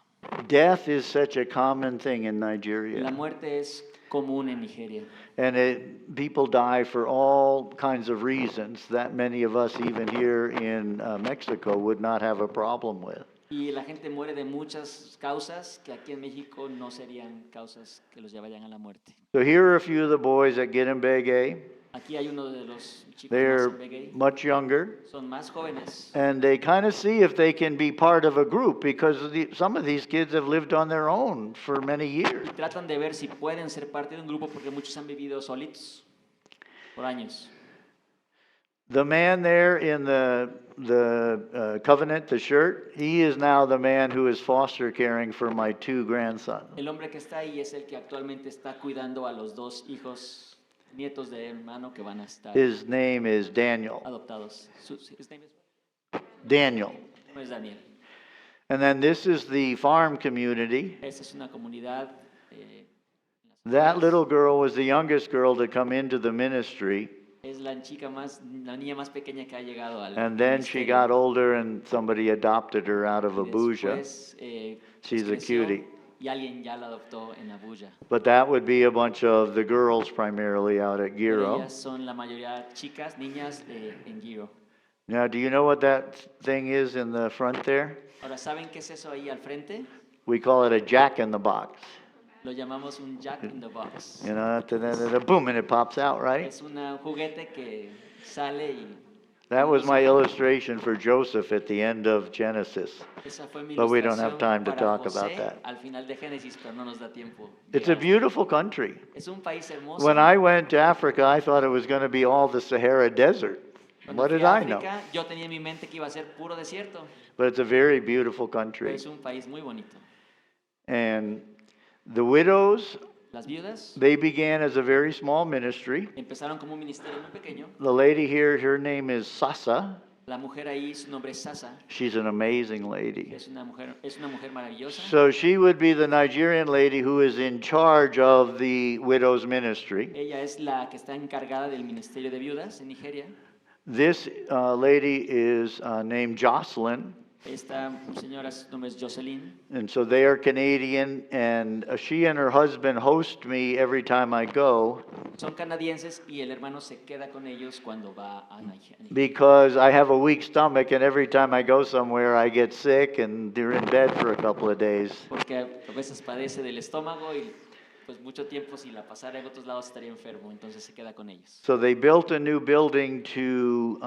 Death is such a common thing in La Nigeria, muerte es común en Nigeria. and people die for all kinds of reasons that many of us, even here in Mexico, would not have a problem with. Y la gente muere de muchas causas que aquí en México no serían causas que los llevarían a la muerte. So here are a few of the boys that get in Big A. Aquí hay uno de los chicos They're más gay. much younger, Son más jóvenes. and they kind of see if they can be part of a group, because some of these kids have lived on their own for many years. Y tratan de ver si pueden ser parte de un grupo porque muchos han vivido solitos por años. The man there in the covenant, the shirt, he is now the man who is foster caring for my 2 grandsons. El hombre que está ahí es el que actualmente está cuidando a los 2 hijos, nietos de hermano que van a estar His name is Daniel. adoptados. His name Daniel. es Daniel. And then this is the farm community. Esa es una comunidad. En las That afueras. little girl was the youngest girl to come into the ministry. Es la niña más pequeña que ha llegado al And then she ministerio. got older and somebody adopted her out of Y Abuja. después, She's a creció cutie. Y alguien ya la adoptó en Abuja. But that would be a bunch of the girls primarily out at Pero Giro. ellas son la mayoría chicas, niñas en Giro. Now, do you know what that thing is in the front there? Ahora, ¿saben qué es eso ahí al frente? We call it a jack in the box. Lo llamamos un Jack in the Box. You know, boom, and it pops out, right? Es un juguete que sale y That was my illustration for Joseph at the end of Genesis. esa fue mi But we don't have ilustración time to para talk José about that. al final de Génesis, pero no nos da tiempo. It's a llegar. beautiful country. Es un país hermoso. When I went to Africa, I thought it was going to be all the Sahara Desert. Cuando What fui did a I know? África, yo tenía en mi mente que iba a ser puro desierto, But it's a very beautiful pero country. es un país muy bonito. And the widows, Las viudas they began as a very small ministry. empezaron como un ministerio muy pequeño. The lady here, her name is Sasa. La mujer ahí, su nombre es Sasa, She's an amazing lady. es una mujer maravillosa. So she would be the Nigerian lady who is in charge of the widows ministry. Ella es la que está encargada del ministerio de viudas en Nigeria. This lady is named Jocelyn, Esta señora, su nombre es Jocelyn. and so they are Canadian, and she and her husband host me every time I go Son canadienses y el hermano se queda con ellos cuando va a Nigeria. because I have a weak stomach, and every time I go somewhere I get sick and they're in bed for a couple of days. Porque a veces padece del estómago y pues mucho tiempo si la pasara en otros lados estaría enfermo, entonces se queda con ellos. So they built a new building to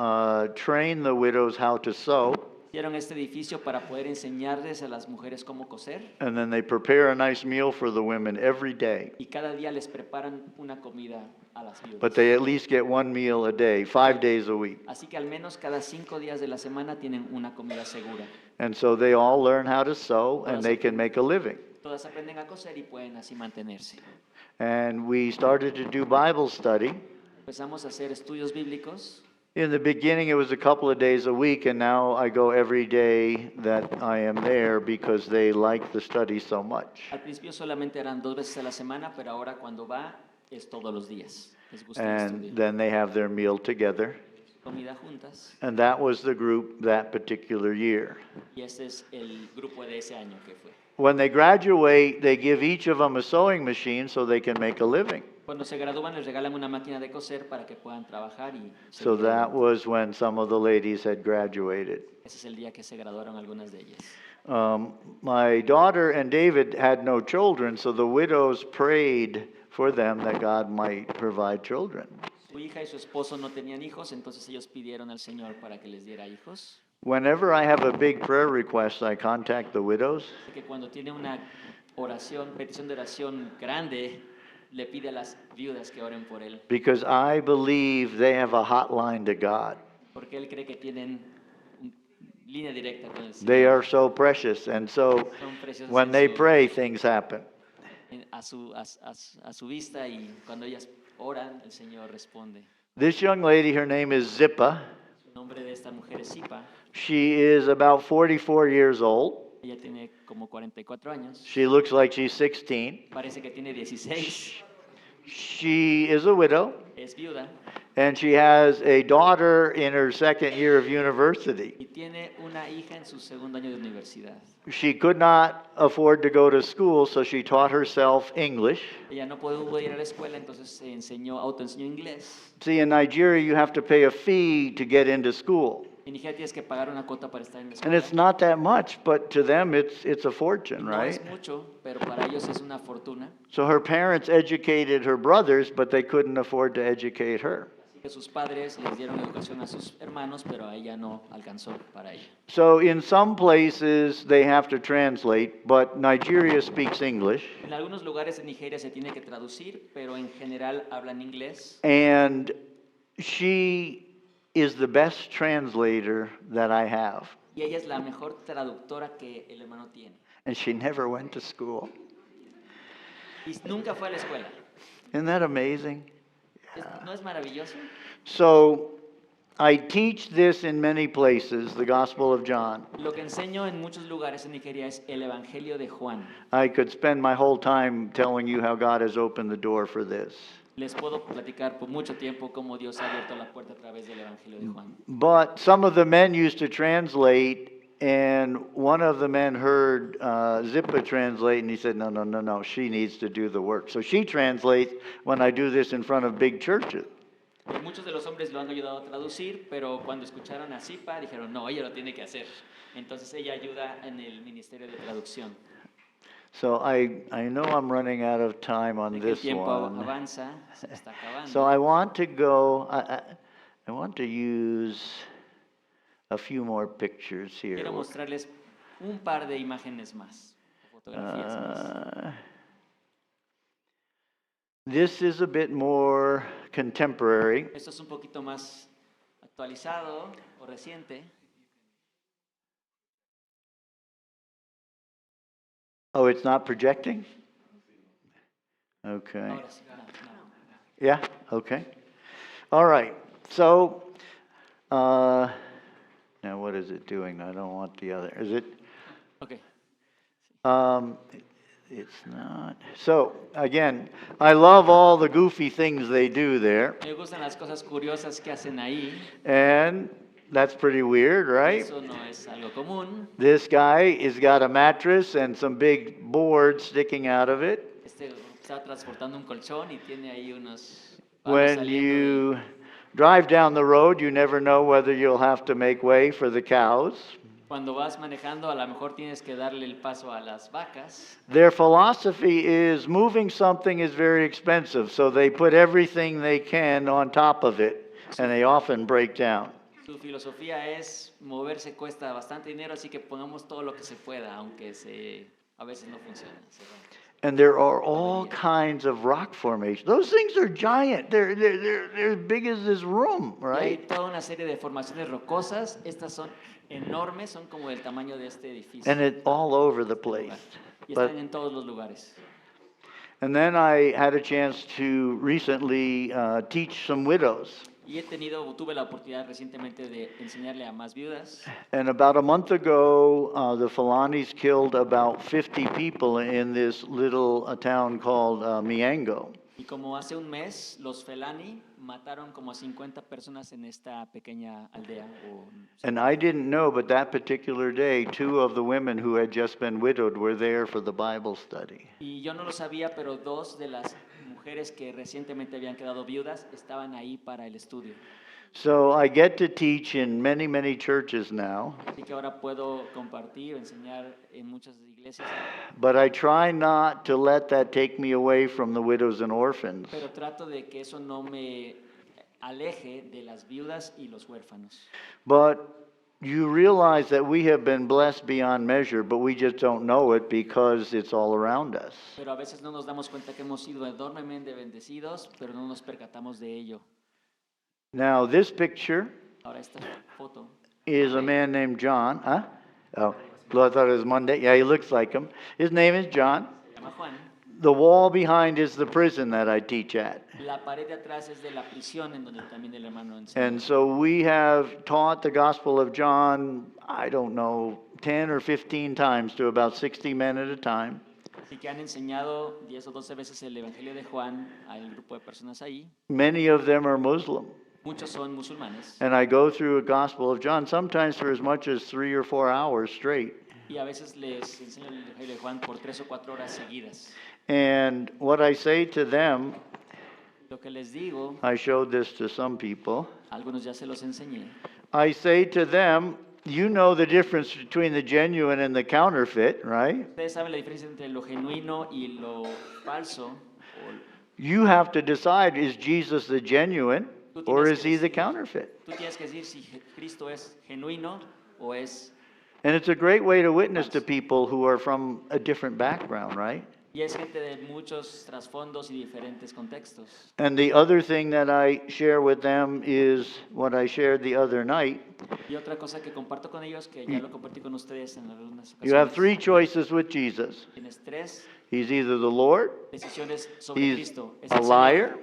train the widows how to sew. Hicieron este edificio para poder enseñarles a las mujeres cómo coser And then they prepare a nice meal for the women every day. y cada día les preparan una comida a las viudas. But they at least get one meal a day, 5 days a week. Así que al menos cada 5 días de la semana tienen una comida segura. And so they all learn how to sew and they can make a living. Todas aprenden a coser y pueden así mantenerse. And we started to do Bible study. Empezamos a hacer estudios bíblicos. In the beginning, it was a couple of days a week, and now I go every day that I am there because they like the study so much. Al principio solamente eran 2 veces a la semana, pero ahora cuando va es todos los días. Les gusta el And estudio. then they have their meal together. Comida juntas. And that was the group that particular year. Y ese es el grupo de ese año que fue. When they graduate, they give each of them a sewing machine so they can make a living. Cuando se gradúan les regalan una máquina de coser para que puedan trabajar y So seguir that adelante. was when some of the ladies had graduated. Ese es el día que se graduaron algunas de ellas. My daughter and David had no children, so the widows prayed for them that God might provide children. Su hija y su esposo no tenían hijos, entonces ellos pidieron al Señor para que les diera hijos. Whenever I have a big prayer request, I contact the widows. Así que cuando tiene una oración, petición de oración grande, le pide a las viudas que oren por él, Because I believe they have a hotline to God. porque él cree que tienen línea directa con el They Señor. are so precious, and so Son preciosos when en they su- pray, things happen. a su vista, y cuando ellas oran, el Señor responde. This young lady, her name is Zippa. El nombre de esta mujer es Zipa. She is about 44 years old. Ella tiene como 44 años. She looks like she's 16. Parece que tiene 16. She is a widow, Es viuda and she has a daughter in her second year of university. y tiene una hija en su segundo año de universidad. She could not afford to go to school, so she taught herself English. Ella no pudo ir a la escuela, entonces se autoenseñó inglés. See, in Nigeria, you have to pay a fee to get into school. En Nigeria tienes que pagar una cuota para estar en la And escuela. it's not that much, but to them, it's a fortune, No right? es mucho, pero para ellos es una fortuna. So her parents educated her brothers, but they couldn't afford to educate her. Así que sus padres les dieron educación a sus hermanos, pero a ella no alcanzó para ella. So in some places, they have to translate, but Nigeria speaks English. En algunos lugares en Nigeria se tiene que traducir, pero en general hablan inglés. And she is the best translator that I have. Y ella es la mejor traductora que el hermano tiene. And she never went to school. Y nunca fue a la escuela. Isn't that amazing? ¿No es maravilloso? So I teach this in many places, the Gospel of John. Lo que enseño en muchos lugares en Nigeria es el Evangelio de Juan. I could spend my whole time telling you how God has opened the door for this. Les puedo platicar por mucho tiempo cómo Dios ha abierto la puerta a través del Evangelio de Juan. But some of the men used to translate, and one of the men heard Zippa translate, and he said, no, she needs to do the work. So she translates when I do this in front of big churches. Muchos de los hombres lo han ayudado a traducir, pero cuando escucharon a Zipa dijeron, no, ella lo tiene que hacer. Entonces ella ayuda en el ministerio de traducción. So I know I'm running out of time on De que el this tiempo one. avanza, se está acabando. So I want to go, I want to use a few more pictures here. Quiero mostrarles un par de imágenes más, fotografías más. This is a bit more contemporary. Esto es un poquito más actualizado o reciente. Oh, it's not projecting? Okay. Ahora sí, no. Yeah, okay. All right. So, now what is it doing? I don't want the other. Is it? Okay. It's not. So, again, I love all the goofy things they do there. Me gustan las cosas curiosas que hacen ahí. And that's pretty weird, right? Eso no es algo común. This guy has got a mattress and some big boards sticking out of it. Este está transportando un colchón y tiene ahí unos palos When saliendo you drive down the road, you never know whether you'll have to make way for the cows. Cuando vas manejando, a lo mejor tienes que darle el paso a las vacas. Their philosophy is moving something is very expensive, so they put everything they can on top of it, and they often break down. Su filosofía es moverse cuesta bastante dinero, así que pongamos todo lo que se pueda, aunque a veces no funciona. se rompe. And there are all kinds of rock formations. Those things are giant. They're as big as this room, Y hay right? toda una serie de formaciones rocosas. Estas son enormes, son como del tamaño de este edificio. And it's all over the este lugar. place. Y But, están en todos los lugares. and then I had a chance to recently teach some widows. Y tuve la oportunidad recientemente de enseñarle a más viudas. And about a month ago, the Falanis killed about 50 people in this little town called Miango. Y como hace un mes, los Felani mataron como a 50 personas en esta pequeña aldea. And I didn't know, but that particular day, 2 of the women who had just been widowed were there for the Bible study. Y yo no lo sabía, pero 2 de las mujeres que recientemente habían quedado viudas estaban ahí para el estudio. So I get to teach in many, many churches now, Así que ahora puedo compartir o enseñar en muchas iglesias, but I try not to let that take me away from the widows and orphans. pero trato de que eso no me aleje de las viudas y los huérfanos. But you realize that we have been blessed beyond measure, but we just don't know it because it's all around us. Pero a veces no nos damos cuenta que hemos sido enormemente bendecidos, pero no nos percatamos de ello. Now, this picture Ahora esta foto is a man named John. Huh? Oh, I thought it was Monday. Yeah, he looks like him. His name is John. se llama Juan. The wall behind is the prison that I teach at. La pared de atrás es de la prisión en donde también el hermano enseña. And so we have taught the Gospel of John, I don't know, 10 or 15 times to about 60 men at a time. Así que han enseñado 10 o 12 veces el Evangelio de Juan al grupo de personas ahí. Many of them are Muslim. Muchos son musulmanes. And I go through a Gospel of John sometimes for as much as 3 or 4 hours straight. Y a veces les enseño el Evangelio de Juan por 3 o 4 horas seguidas. And what I say to them, Lo que les digo, I showed this to some people. algunos ya se los enseñé. I say to them, you know the difference between the genuine and the counterfeit, right? Ustedes saben la diferencia entre lo genuino y lo falso. O- You have to decide, is Jesus the genuine or is he the counterfeit? Tú tienes que decir si Cristo es genuino o es... And it's a great way to witness to people who are from a different background, right? Y es gente de muchos trasfondos y diferentes contextos. And the other thing that I share with them is what I shared the other night. Y otra cosa que comparto con ellos, que ya lo compartí con ustedes en algunas You have ocasiones. 3 choices with Jesus. Tienes 3 He's either the Lord, decisiones sobre he's Cristo. ¿Es a el Señor? liar,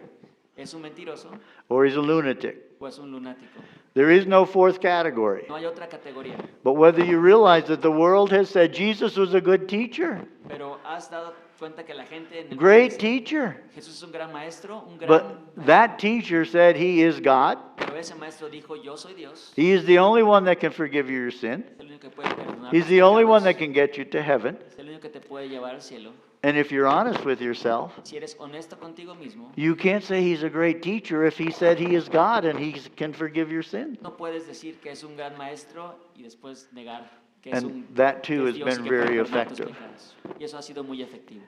¿Es un mentiroso or he's a lunatic. o es un lunático? There is no 4th category. No hay otra categoría. But whether you realize that the world has said Jesus was a good teacher, Pero has dado cuenta que la gente en el great país, teacher. Jesús es un gran maestro, un gran... But that teacher said he is God. Pero ese maestro dijo, yo soy Dios. He is the only one that can forgive you your sin. Es el único que puede perdonar He's tus the only one pecados. that can get you to heaven. Es el único que te puede llevar al cielo. And if you're honest with yourself, Si eres honesto contigo mismo, you can't say he's a great teacher if he said he is God and he can forgive your sin. no puedes decir que es un gran maestro y después negar que es And un that que too es has Dios y been que puede very perdonar tus effective. pecados. Y eso ha sido muy efectivo.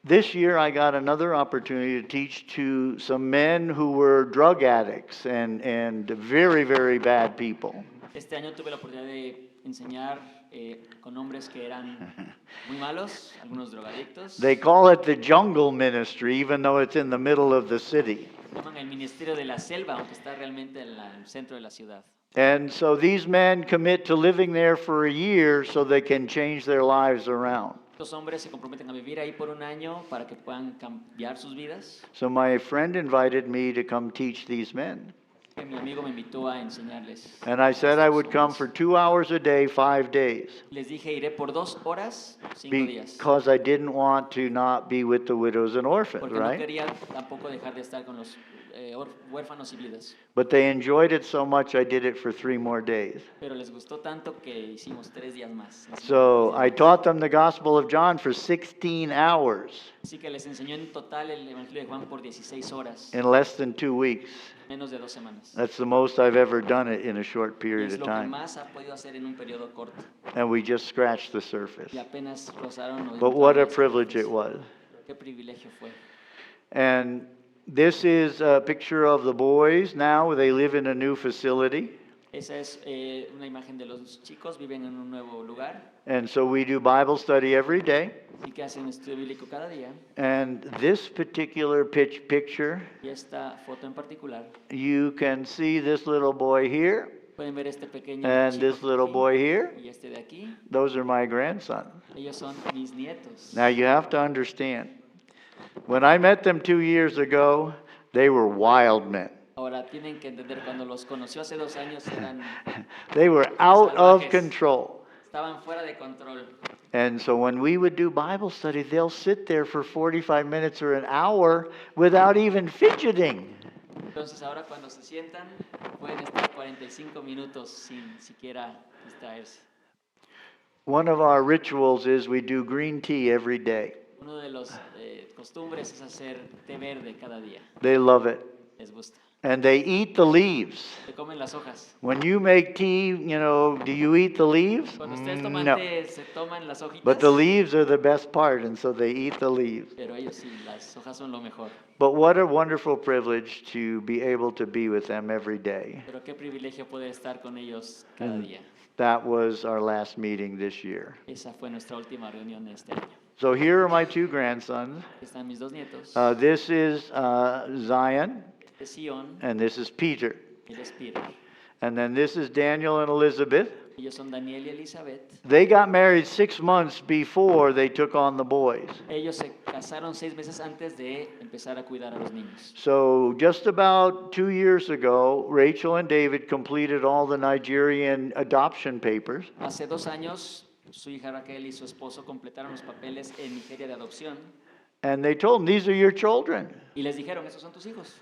This year I got another opportunity to teach to some men who were drug addicts and very, very bad people. Este año tuve la oportunidad de enseñar con hombres que eran muy malos, algunos drogadictos. They call it the jungle ministry, even though it's in the middle of the city. Llaman el ministerio de la selva, aunque está realmente en el centro de la ciudad. And so these men commit to living there for a year so they can change their lives around. Estos hombres se comprometen a vivir ahí por un año para que puedan cambiar sus vidas. So my friend invited me to come teach these men. Mi amigo me invitó a enseñarles. And I said I would come for 2 hours a day, 5 days, Les dije, iré por 2 horas, 5 días. because I didn't want to not be with the widows and orphans, Porque no right? quería tampoco dejar de estar con los huérfanos y viudas. But they enjoyed it so much, I did it for 3 more days. Pero les gustó tanto que hicimos 3 días más. So I taught them the Gospel of John for 16 hours Así que les enseñó en total el Evangelio de Juan por 16 horas, in less than 2 weeks. menos de 2 semanas. That's the most I've ever done it in a short period Es of lo que time. más ha podido hacer en un periodo corto. And we just scratched the surface. Y apenas rozaron. But what a privilege it was. Qué privilegio fue. And This is a picture of the boys now. They live in a new facility. Esa es una imagen de los chicos, viven en un nuevo lugar, And so we do Bible study every day. y que hacen estudio bíblico cada día. And this particular picture, Y esta foto en particular, you can see this little boy here pueden ver este pequeño and chico this little aquí boy here. y este de aquí. Those are my grandsons. Ellos son mis nietos. Now you have to understand, when I met them 2 years ago, they were wild men. Ahora tienen que entender, cuando los conoció hace 2 años eran, They were out of Salvajes. control. estaban fuera de control. And so when we would do Bible study, they'll sit there for 45 minutes or an hour without even fidgeting. Entonces ahora cuando se sientan pueden estar 45 minutos sin siquiera distraerse. One of our rituals is we do green tea every day. Uno de los costumbres es hacer té verde cada día. They love it. Les gusta. And they eat the leaves. Se comen las hojas. When you make tea, do you eat the leaves? Cuando ustedes toman No. té, se toman las hojitas. But the leaves are the best part, and so they eat the leaves. Pero ellos sí, las hojas son lo mejor. But what a wonderful privilege to be able to be with them every day. Pero qué privilegio poder estar con ellos cada día. That was our last meeting this year. Esa fue nuestra última reunión de este año. So here are my 2 grandsons. Están mis 2 nietos. This is Zion, De Sion, and this is Peter. él es Peter. And then this is Daniel and Elizabeth. Ellos son Daniel y Elizabeth. They got married 6 months before they took on the boys. Ellos se casaron 6 meses antes de empezar a cuidar a los niños. So just about 2 years ago, Rachel and David completed all the Nigerian adoption papers. Hace 2 años, su hija Raquel y su esposo completaron los papeles en Nigeria de adopción And they told them, these are your children. y les dijeron, esos son tus hijos.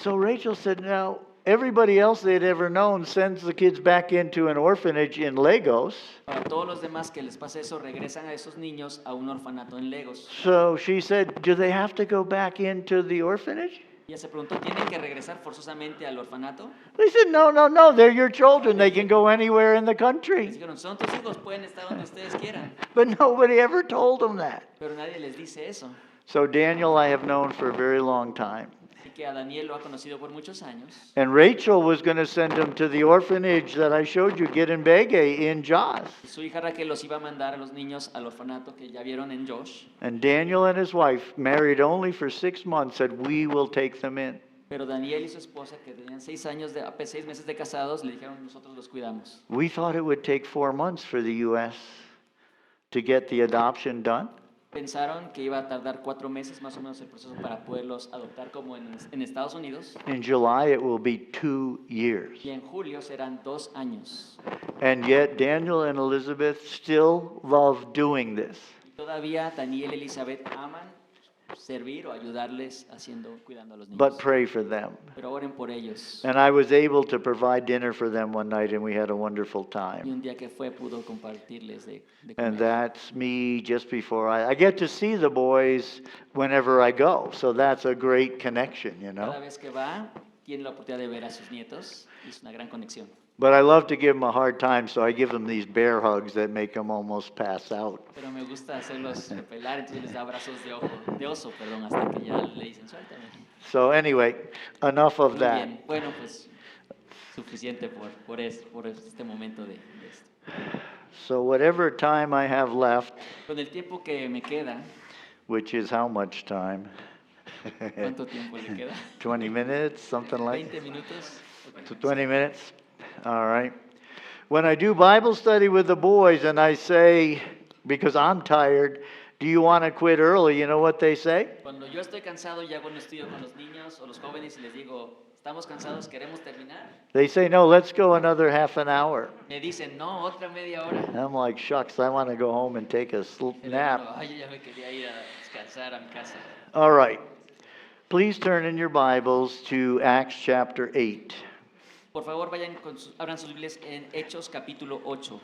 So Rachel said, now, everybody else they'd ever known sends the kids back into an orphanage in Lagos. Para todos los demás que les pasa eso, regresan a esos niños a un orfanato en Lagos. So she said, do they have to go back into the orphanage? Y ella se preguntó, ¿tienen que regresar forzosamente al orfanato? They said, no, they're your children. They can go anywhere in the Les country. dijeron, son tus hijos, pueden estar donde ustedes quieran. But nobody ever told them that. Pero nadie les dice eso. So Daniel I have known for a very long time. Así que a Daniel lo ha conocido por muchos años. And Rachel was going to send him to the orphanage that I showed you, Gedimbege, in Jos. Su hija Raquel los iba a mandar a los niños al orfanato que ya vieron en Josh. And Daniel and his wife, married only for 6 months, said, we will take them in. Pero Daniel y su esposa, que tenían 6 meses de casados, le dijeron, nosotros los cuidamos. We thought it would take 4 months for the U.S. to get the adoption done. Pensaron que iba a tardar 4 meses más o menos el proceso para poderlos adoptar como en Estados Unidos. In July, it will be 2 years. Y en julio serán 2 años. And yet, Daniel and Elizabeth still love doing this. Todavía Daniel y Elizabeth aman servir o ayudarles cuidando a los niños. But pray for them. Pero oren por ellos. And I was able to provide dinner for them one night, and we had a wonderful Y time. un día que fue pudo compartirles de And comer. that's me just before I get to see the boys whenever I go. So that's a great connection, Cada vez que va, tiene la oportunidad de ver a sus nietos y es una gran conexión. But I love to give them a hard time, so I give them these bear hugs that make them almost pass out. Pero me gusta hacerlos repelar, entonces les da abrazos de oso, hasta que ya le dicen, suéltame. So anyway, enough of Muy that. bien, bueno, pues suficiente por este momento de esto. So whatever time I have left, Con el tiempo que me queda, which is how much time? ¿cuánto tiempo le queda? 20 minutes, something like 20 minutos. Ok. So 20 minutes? All right. When I do Bible study with the boys and I say, because I'm tired, do you want to quit early? You know what they say? Cuando yo estoy cansado y hago un estudio con los niños o los jóvenes y les digo, ¿estamos cansados? ¿Queremos terminar? They say, no, let's go another half an hour. Me dicen, no, otra media hora. I'm like, shucks, I want to go home and take a Y le nap. digo, ay, yo ya me quería ir a descansar a mi casa. All right. Please turn in your Bibles to Acts chapter 8. Por favor, abran sus Biblias en Hechos capítulo 8.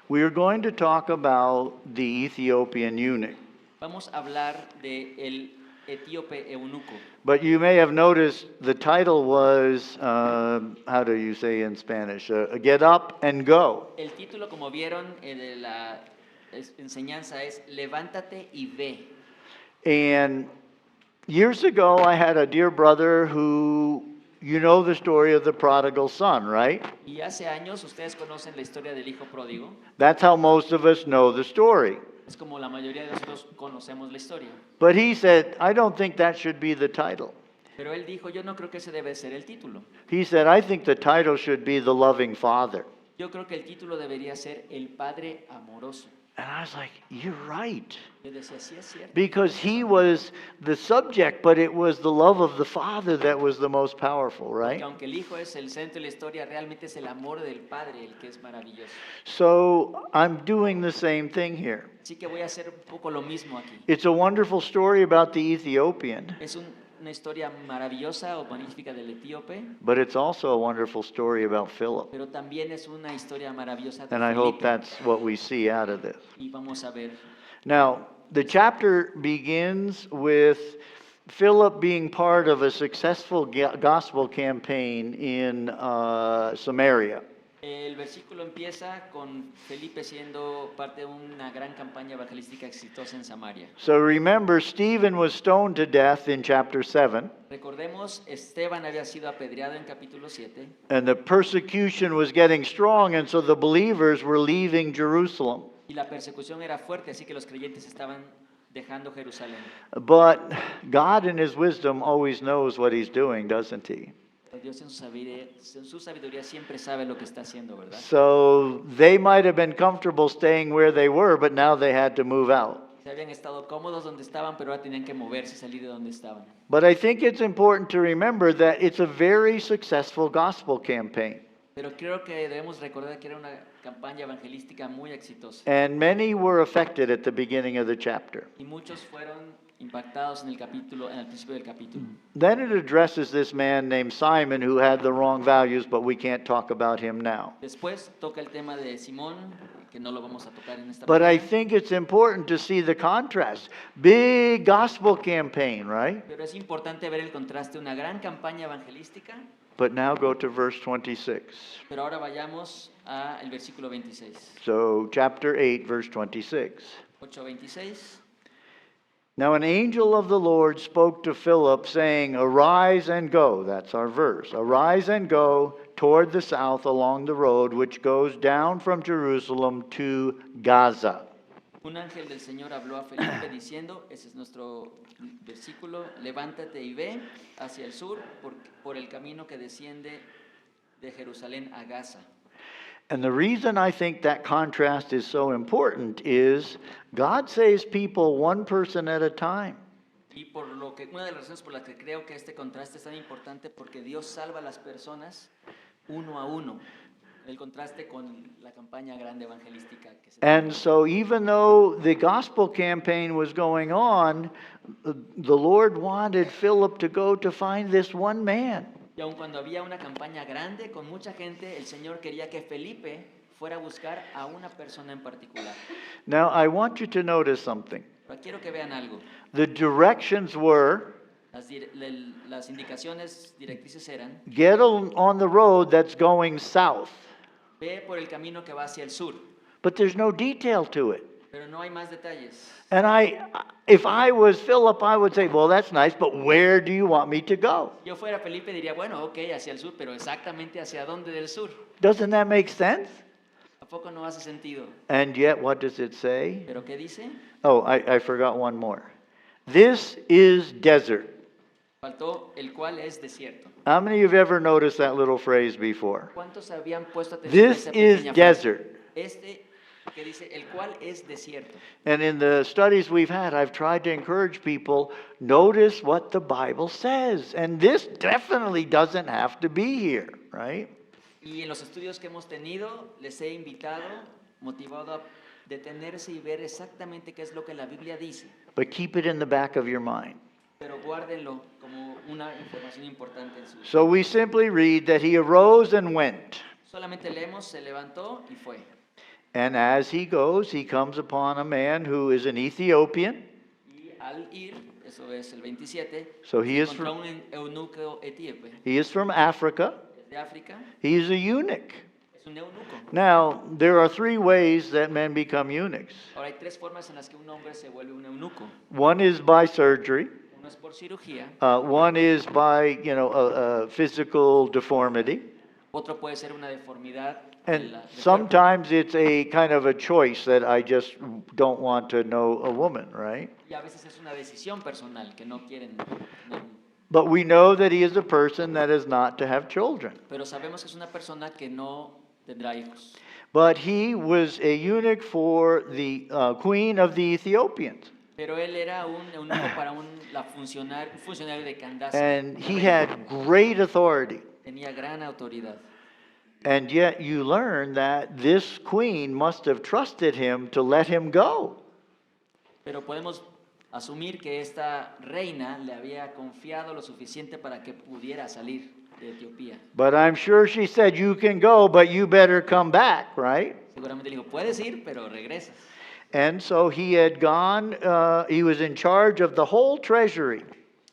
We are going to talk about the Ethiopian eunuch. Vamos a hablar de el etíope eunuco. But you may have noticed the title was, how do you say in Spanish? Get up and go. El título, como vieron de la enseñanza, es Levántate y ve. And Years ago, I had a dear brother who, you know the story of the prodigal son, right? Y hace años ustedes conocen la historia del hijo pródigo. That's how most of us know the story. Es como la mayoría de nosotros conocemos la historia. But he said, I don't think that should be the title. Pero él dijo, yo no creo que ese debe ser el título. He said, I think the title should be The Loving Father. Yo creo que el título debería ser El Padre Amoroso. And I was like, you're right. Yo decía, sí es cierto. Because he was the subject, but it was the love of the Father that was the most powerful, Que right? aunque el hijo es el centro de la historia, realmente es el amor del Padre el que es maravilloso. So I'm doing the same thing here. Así que voy a hacer un poco lo mismo aquí. It's a wonderful story about the Ethiopian, Es una historia maravillosa o magnífica del etíope, but it's also a wonderful story about Philip. pero también es una historia maravillosa de And I hope Felipe. that's what we see out of this. Y vamos a ver. Now, the chapter begins with Philip being part of a successful gospel campaign in Samaria. El versículo empieza con Felipe siendo parte de una gran campaña evangelística exitosa en Samaria. So remember, Stephen was stoned to death in chapter 7, Recordemos, Esteban había sido apedreado en capítulo 7 and the persecution was getting strong, and so the believers were leaving Jerusalem. y la persecución era fuerte, así que los creyentes estaban dejando Jerusalén. But God, in His wisdom, always knows what He's doing, doesn't He? Dios en su sabiduría siempre sabe lo que está haciendo, ¿verdad? So they might have been comfortable staying where they were, but now they had to move out. Se habían estado cómodos donde estaban, pero ahora tenían que moverse y salir de donde estaban. But I think it's important to remember that it's a very successful gospel campaign. Pero creo que debemos recordar que era una campaña evangelística muy exitosa. And many were affected at the beginning of the chapter. Y muchos fueron impactados en el principio del capítulo. Then it addresses this man named Simon who had the wrong values, but we can't talk about him now. Después toca el tema de Simón, que no lo vamos a tocar en esta But I mañana. think it's important to see the contrast. Big gospel campaign, right? Pero es importante ver el contraste, una gran campaña evangelística. But now go to verse 26. Pero ahora vayamos al versículo 26. So, chapter 8, verse 26. 8:26. Now, an angel of the Lord spoke to Philip, saying, Arise and go. That's our verse. Arise and go toward the south along the road which goes down from Jerusalem to Gaza. Un ángel del Señor habló a Felipe diciendo, ese es nuestro versículo, levántate y ve hacia el sur por el camino que desciende de Jerusalén a Gaza. And the reason I think that contrast is so important is God saves people one person at a time. Y por lo que una de las razones por las que creo que este contraste es tan importante porque Dios salva a las personas uno a uno. El contraste con la campaña grande evangelística que se And so, even though the gospel campaign was going on, the Lord wanted Philip to go to find this one man. Y aun cuando había una campaña grande con mucha gente, el Señor quería que Felipe fuera a buscar a una persona en particular. Now, I want you to notice something. Pero quiero que vean algo. The directions were Las indicaciones directrices eran, get on the road that's going south. ve por el camino que va hacia el sur, But there's no detail to it. pero no hay más detalles. And if I was Philip, I would say, well, that's nice, but where do you want me to go? Yo fuera Felipe diría, bueno, ok, hacia el sur, pero exactamente hacia dónde del sur. Doesn't that make sense? ¿A poco no hace sentido? And yet, what does it say? ¿Pero qué dice? Oh, I forgot one more. This is desert. Faltó el cual es desierto. How many of you have ever noticed that little phrase before? ¿Cuántos habían puesto atención a This esa is pequeña frase? desert. Este que dice, el cual es desierto. And in the studies we've had, I've tried to encourage people, notice what the Bible says. And this definitely doesn't have to be here, right? Y en los estudios que hemos tenido, les he invitado, motivado a detenerse y ver exactamente qué es lo que la Biblia dice. But keep it in the back of your mind. Pero guárdenlo como una información importante en su vida. So we simply read that he arose and went. Solamente leemos, se levantó y fue. And as he goes, he comes upon a man who is an Ethiopian. Y al ir, eso es el 27, So he is encontró from, un eunuco etíope he is from Africa. de África. He is a eunuch. Es un eunuco. Now, there are three ways that men become eunuchs. Ahora hay tres formas en las que un hombre se vuelve un eunuco. One is by surgery. Uno es por cirugía, One is by, a physical deformity. otro puede ser una deformidad And de cuerpo. sometimes it's a kind of a choice that I just don't want to know a woman, right? Y a veces es una decisión personal que no quieren tener. But we know that he is a person that is not to have children. Pero sabemos que es una persona que no tendrá hijos. But he was a eunuch for the queen of the Ethiopians. Pero él era un eunuco para un funcionario de Candace. And he had great authority. Tenía gran autoridad. And yet you learn that this queen must have trusted him to let him go. Pero podemos asumir que esta reina le había confiado lo suficiente para que pudiera salir de Etiopía. But I'm sure she said, you can go, but you better come back, right? Seguramente le dijo, puedes ir, pero regresas. And so he had gone, he was in charge of the whole treasury.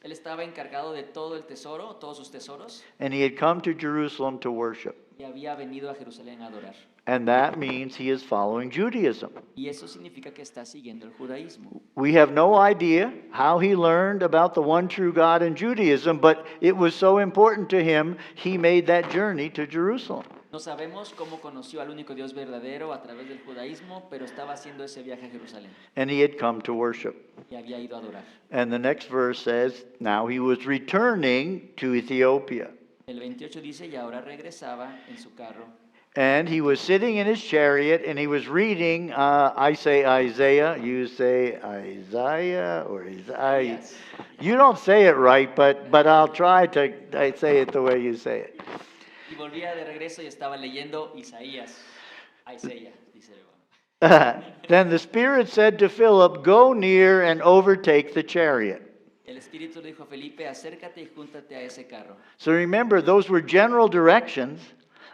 Él estaba encargado de todo el tesoro, todos sus tesoros, And he had come to Jerusalem to worship. y había venido a Jerusalén a adorar. And that means he is following Judaism. Y eso significa que está siguiendo el judaísmo. We have no idea how he learned about the one true God in Judaism, but it was so important to him, he made that journey to Jerusalem. No sabemos cómo conoció al único Dios verdadero a través del judaísmo, pero estaba haciendo ese viaje a Jerusalén And he had come to worship. y había ido a adorar. And the next verse says, now he was returning to Ethiopia. El 28 dice, y ahora regresaba en su carro. And he was sitting in his chariot and he was reading, I say Isaiah, you say Isaiah or Isaiah. Yes. You don't say it right, but I'll try to I say it the way you say it. Y volvía de regreso y estaba leyendo Isaías. Isaías, dice el hermano. Then the Spirit said to Philip, go near and overtake the chariot. El Espíritu le dijo a Felipe, acércate y júntate a ese carro. So remember, those were general directions,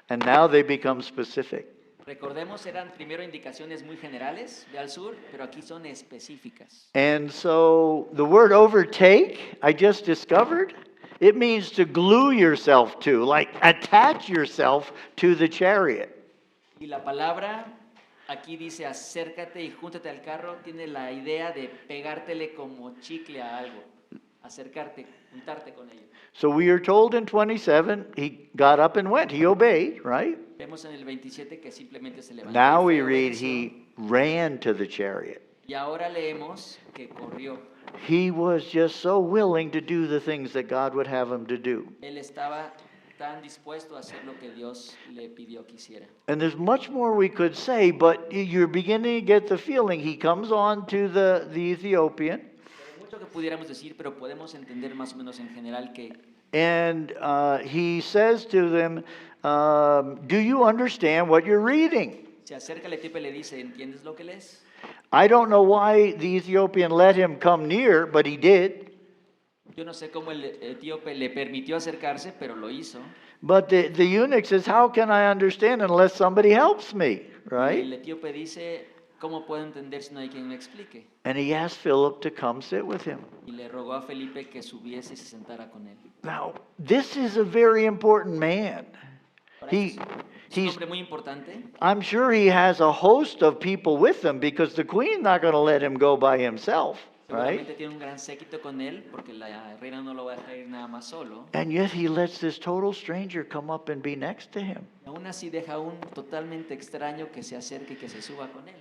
and now they become specific. Recordemos, eran primero indicaciones muy generales de al sur, pero aquí son específicas. And so the word overtake, I just discovered, it means to glue yourself to, like attach yourself to the chariot. Y la palabra aquí dice acércate y júntate al carro, tiene la idea de pegártele como chicle a algo, acercarte, juntarte con ello. So we are told in 27, he got up and went. He obeyed, right? Vemos en el 27 que simplemente se levantó. Now y we fue, read obedeció. he ran to the chariot. Y ahora leemos que corrió. He was just so willing to do the things that God would have him to do. Él estaba tan dispuesto a hacer lo que Dios le pidió que hiciera. And there's much more we could say, but you're beginning to get the feeling. He comes on to the Ethiopian, Hay mucho que pudiéramos decir, pero podemos entender más o menos en general que and he says to them, do you understand what you're reading? se acerca al etíope y le dice, ¿entiendes lo que lees? I don't know why the Ethiopian let him come near, but he did. Yo no sé cómo el etíope le permitió acercarse, pero lo hizo. But the eunuch says, how can I understand unless somebody helps me, Y right? el etíope dice, ¿cómo puedo entender si no hay quien me explique? And he asked Philip to come sit with him. Y le rogó a Felipe que subiese y se sentara con él. Now, this is a very important man. Ahora, He, es un he's, hombre muy importante. I'm sure he has a host of people with him because the queen's not going to let him go by himself, right? Seguramente tiene un gran séquito con él porque la reina no lo va a dejar ir nada más solo. And yet he lets this total stranger come up and be next to him. Y aún así deja a un totalmente extraño que se acerque y que se suba con él.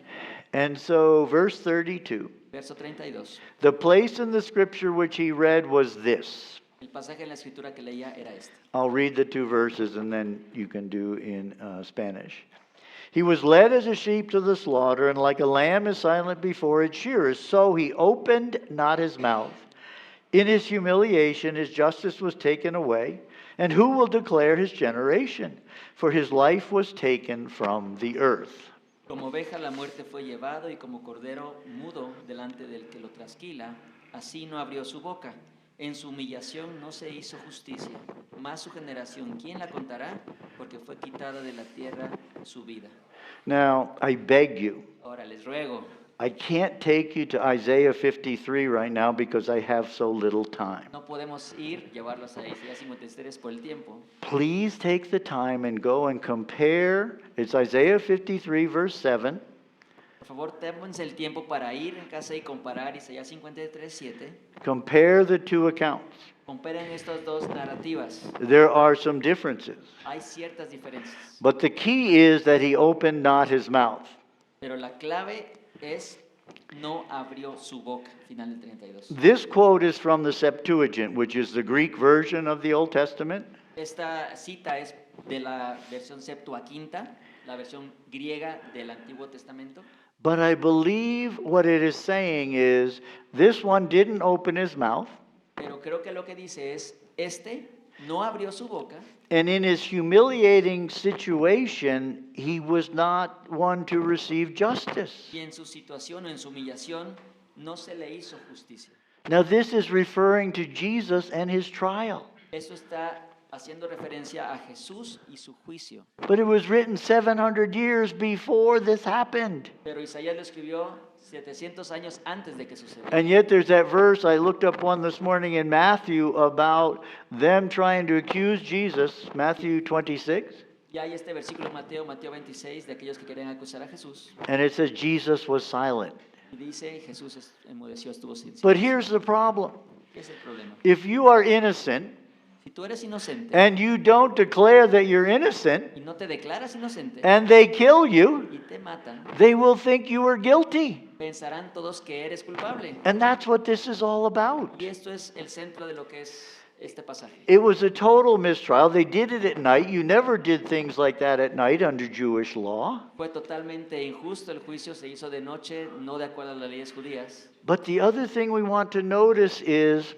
And so, verse 32, Verso 32. the place in the scripture which he read was this. El pasaje en la escritura que leía era este. I'll read the two verses and then you can do in Spanish. He was led as a sheep to the slaughter, and like a lamb is silent before its shearers, so he opened not his mouth. In his humiliation, his justice was taken away. And who will declare his generation? For his life was taken from the earth. Como oveja la muerte fue llevado y como cordero mudo delante del que lo trasquila, así no abrió su boca. En su humillación no se hizo justicia, mas su generación, ¿quién la contará? Porque fue quitada de la tierra su vida. Now, I beg you, Ahora les ruego, I can't take you to Isaiah 53 right now because I have so little time. no podemos llevarlos a Isaías 53 por el tiempo. Please take the time and go and compare. It's Isaiah 53, verse 7. Por favor, tómense el tiempo para ir en casa y comparar Isaías 53:7. Compare the two accounts. Comparen estas dos narrativas. There are some differences. Hay ciertas diferencias, But the key is that he opened not his mouth. pero la clave es no abrió su boca. Final del 32. This quote is from the Septuagint, which is the Greek version of the Old Testament. Esta cita es de la versión Septuaginta, la versión griega del Antiguo Testamento. But I believe what it is saying is this one didn't open his mouth, Pero creo que lo que dice es, no abrió su boca, and in his humiliating situation, he was not one to receive justice. y en su situación o en su humillación no se le hizo justicia. Now, this is referring to Jesus and his trial. Eso está haciendo referencia a Jesús y su juicio. But it was written 700 years before this happened. Pero Isaías lo escribió 700 años antes de que sucediera. And yet there's that verse, I looked up one this morning in Matthew about them trying to accuse Jesus, Matthew 26. Y hay este versículo en Mateo 26, de aquellos que querían acusar a Jesús. And it says Jesus was silent. Y dice, Jesús enmudeció, estuvo silencioso. But here's the problem. ¿Qué es el problema? If you are innocent Si tú eres inocente and you don't declare that you're innocent y no te declaras inocente and they kill you, y te matan, they will think you are guilty. pensarán todos que eres culpable. And that's what this is all about. Y esto es el centro de lo que es este pasaje. It was a total mistrial. They did it at night. You never did things like that at night under Jewish law. Fue totalmente injusto el juicio, se hizo de noche, no de acuerdo a las leyes judías. But the other thing we want to notice is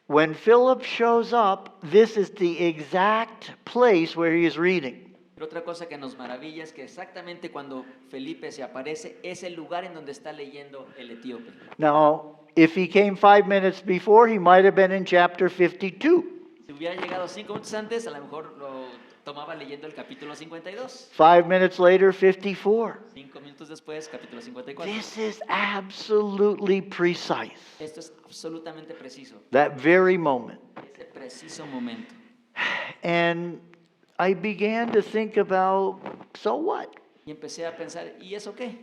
when Philip shows up, this is the exact place where he is reading. Pero otra cosa que nos maravilla es que exactamente cuando Felipe se aparece es el lugar en donde está leyendo el etíope. Now, if he came 5 minutes before, he might have been in chapter 52. Si hubiera llegado 5 minutos antes, a lo mejor lo tomaba leyendo el capítulo 52. 5 minutes later, 54. 5 minutos después, capítulo 54. This is absolutely precise. Esto es absolutamente preciso. That very moment. Ese preciso momento. And I began to think about, so what? Y empecé a pensar, ¿y eso qué?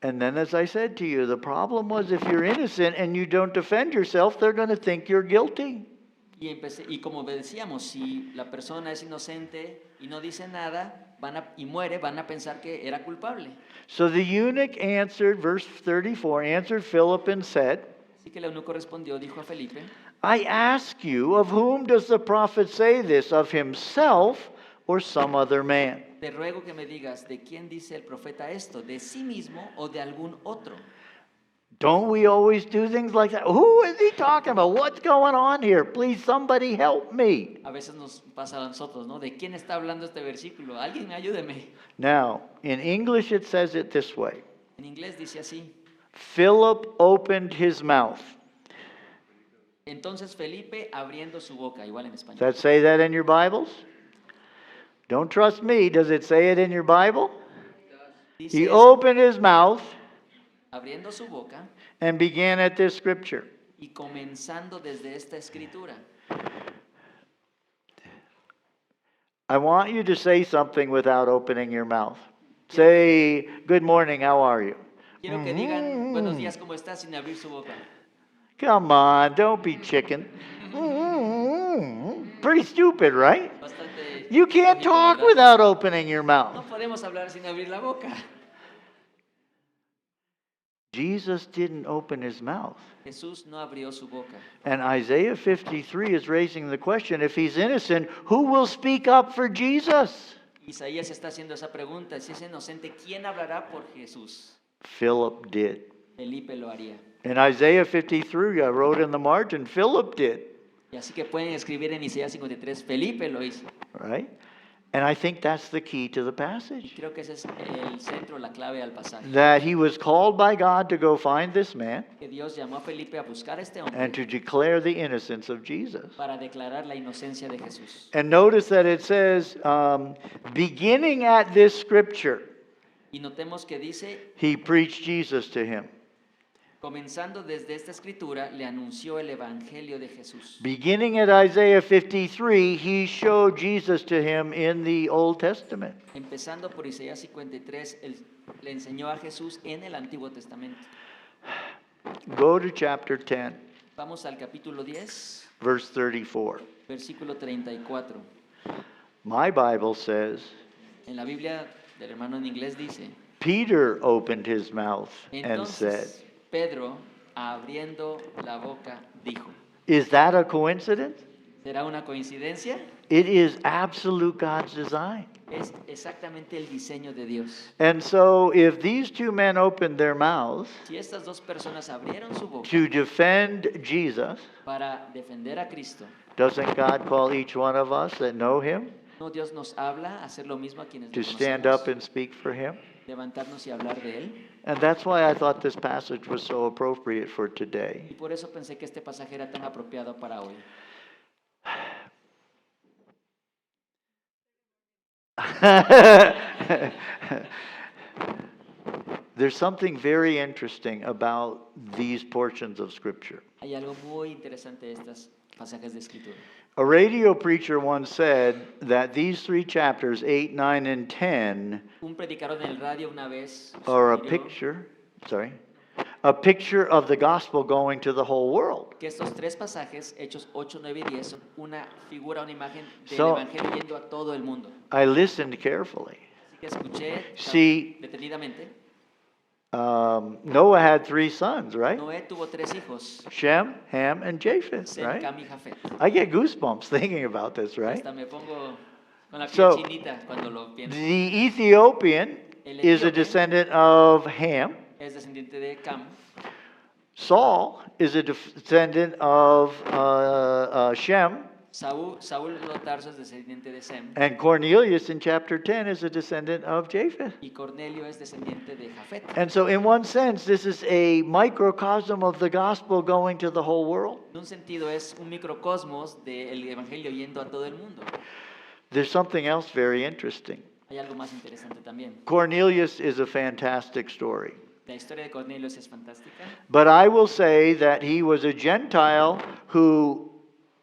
And then, as I said to you, the problem was if you're innocent and you don't defend yourself, they're going to think you're guilty. Y como decíamos, si la persona es inocente y no dice nada y muere, van a pensar que era culpable. So the eunuch answered, verse 34, answered Philip and said, Así que el eunuco respondió, dijo a Felipe, I ask you, of whom does the prophet say this, of himself or some other man? te ruego que me digas, ¿de quién dice el profeta esto? ¿De sí mismo o de algún otro? Don't we always do things like that? Who is he talking about? What's going on here? Please, somebody help me. A veces nos pasa a nosotros, ¿no? ¿De quién está hablando este versículo? Alguien ayúdeme. Now, in English it says it this way. En inglés dice así. Philip opened his mouth. Entonces Felipe abriendo su boca, igual en español. Does that say that in your Bibles? Don't trust me. Does it say it in your Bible? Dice He eso, opened his mouth abriendo su boca and began at this scripture. y comenzando desde esta escritura. I want you to say something without opening your mouth. Say, good morning, how are you? Quiero que digan, buenos días, ¿cómo estás? Sin abrir su boca. Come on, don't be chicken. Pretty stupid, right? Bastante You can't lógico, talk ¿verdad? without opening your No mouth. podemos hablar sin abrir la boca. Jesus didn't open his mouth. Jesús no abrió su boca. And Isaiah 53 is raising the question, if he's innocent, who will speak up for Jesus? Isaías está haciendo esa pregunta. Si es inocente, ¿quién hablará por Jesús? Philip did. Felipe lo haría. In Isaiah 53, I wrote in the margin, Philip did, Y así que pueden escribir en Isaías 53, Felipe lo hizo. right? And I think that's the key to the passage. Creo que ese es el centro, la clave al pasaje. That he was called by God to go find this man Que Dios llamó a Felipe a buscar a este and hombre to declare the innocence of Jesus. para declarar la inocencia de Jesús. And notice that it says, beginning at this scripture, Y notemos que dice, he preached Jesus to him. Comenzando desde esta escritura, le anunció el evangelio de Jesús. Beginning at Isaiah 53, he showed Jesus to him in the Old Testament. Empezando por Isaías 53, le enseñó a Jesús en el Antiguo Testamento. Go to chapter 10, Vamos al capítulo 10, verse 34. versículo 34. My Bible says, En la Biblia del hermano en inglés dice, Peter opened his mouth and said, entonces Pedro, abriendo la boca, dijo. Is that a coincidence? ¿Será una coincidencia? It is absolute God's design. Es exactamente el diseño de Dios. And so if these two men opened their mouths Si estas dos personas abrieron su boca to defend Jesus, para defender a Cristo, doesn't God call each one of us that know him ¿no Dios nos habla a hacer lo mismo a quienes to le stand conocemos? up and speak for him? Levantarnos y hablar de Él. And that's why I thought this passage was so appropriate for today. Y por eso pensé que este pasaje era tan apropiado para hoy. There's something very interesting about these portions of Scripture. Hay algo muy interesante de estos pasajes de Escritura. A radio preacher once said that these three chapters, 8, 9, and 10, Un predicador en el radio una vez are a sugirió a picture of the gospel going to the whole world. que estos tres pasajes, Hechos 8, 9 y 10, son una figura, una imagen del So- Evangelio yendo a todo el mundo. I listened carefully. Así que escuché See- detenidamente. Noah had three sons, right? Noé tuvo tres hijos, Shem, Ham, and Japheth, Sem, right? Cam y Jafet. I get goosebumps thinking about this, right? Hasta me pongo con la piel So- chinita cuando lo pienso. The Ethiopian El is a etíope descendant of Ham. es descendiente de Cam. Saul is a descendant of Shem. Saúl de Tarso es descendiente de Sem. And Cornelius in chapter 10 is a descendant of Japheth. Y Cornelio es descendiente de Jafet. And so, in one sense, this is a microcosm of the gospel going to the whole world. En un sentido es un microcosmos del Evangelio yendo a todo el mundo. There's something else very interesting. Hay algo más interesante también. Cornelius is a fantastic story. La historia de Cornelio es fantástica, But I will say that he was a Gentile who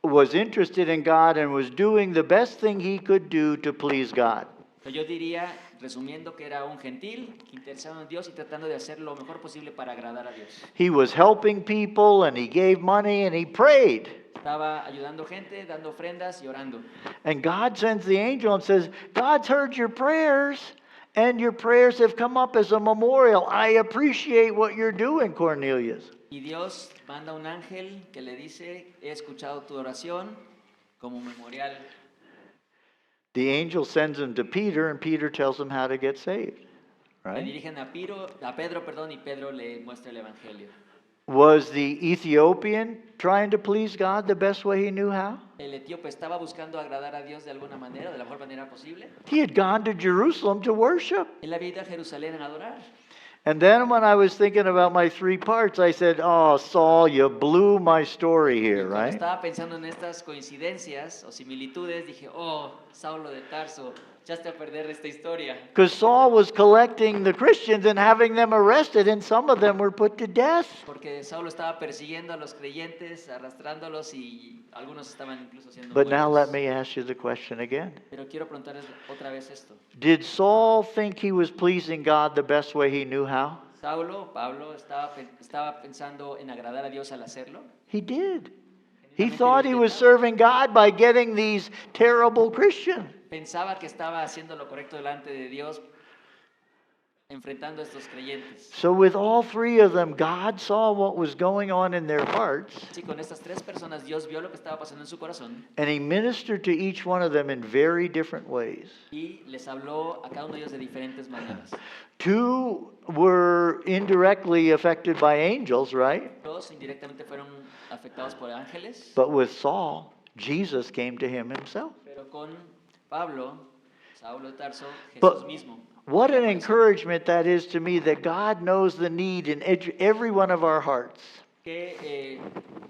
was interested in God and was doing the best thing he could do to please God. pero yo diría, resumiendo, que era un gentil, interesado en Dios y tratando de hacer lo mejor posible para agradar a Dios. He was helping people and he gave money and he prayed. Estaba ayudando gente, dando ofrendas y orando. And God sends the angel and says, God's heard your prayers and your prayers have come up as a memorial. I appreciate what you're doing, Cornelius. Y Dios manda un ángel que le dice, he escuchado tu oración como memorial. The angel sends him to Peter and Peter tells him how to get saved. Le Right? dirigen a Pedro, y Pedro le muestra el Evangelio. Was the Ethiopian trying to please God the best way he knew how? El etíope estaba buscando agradar a Dios de alguna manera, de la mejor manera posible. He had gone to Jerusalem to worship. Él había ido a Jerusalén a adorar. And then when I was thinking about my three parts, I said, Oh, Saul, you blew my story Y here, cuando right? estaba pensando en estas coincidencias o similitudes, dije, oh, Saulo de Tarso, echaste a perder esta historia. Because Saul was collecting the Christians and having them arrested, and some of them were put to death. Porque Saulo estaba persiguiendo a los creyentes, arrastrándolos y algunos estaban incluso siendo But now let muertos. me ask you the question again. Pero quiero preguntarles otra vez esto. Did Saul think he was pleasing God the best way he knew how? Pablo estaba pensando en agradar a Dios al hacerlo. He did. He Genuinamente thought lo he was intentaba. serving God by getting these terrible Christians. Pensaba que estaba haciendo lo correcto delante de Dios, enfrentando a estos creyentes. So, with all three of them, God saw what was going on in their hearts, Sí, con estas tres personas Dios vio lo que estaba pasando en su corazón and He ministered to each one of them in very different ways. y les habló a cada uno de ellos de diferentes maneras. Two were indirectly affected by angels, right? Todos indirectamente fueron afectados por ángeles, But with Saul, Jesus came to him himself. pero con Saulo de Tarso, Jesús But mismo. what an encouragement that is to me that God knows the need in every one of our hearts. Qué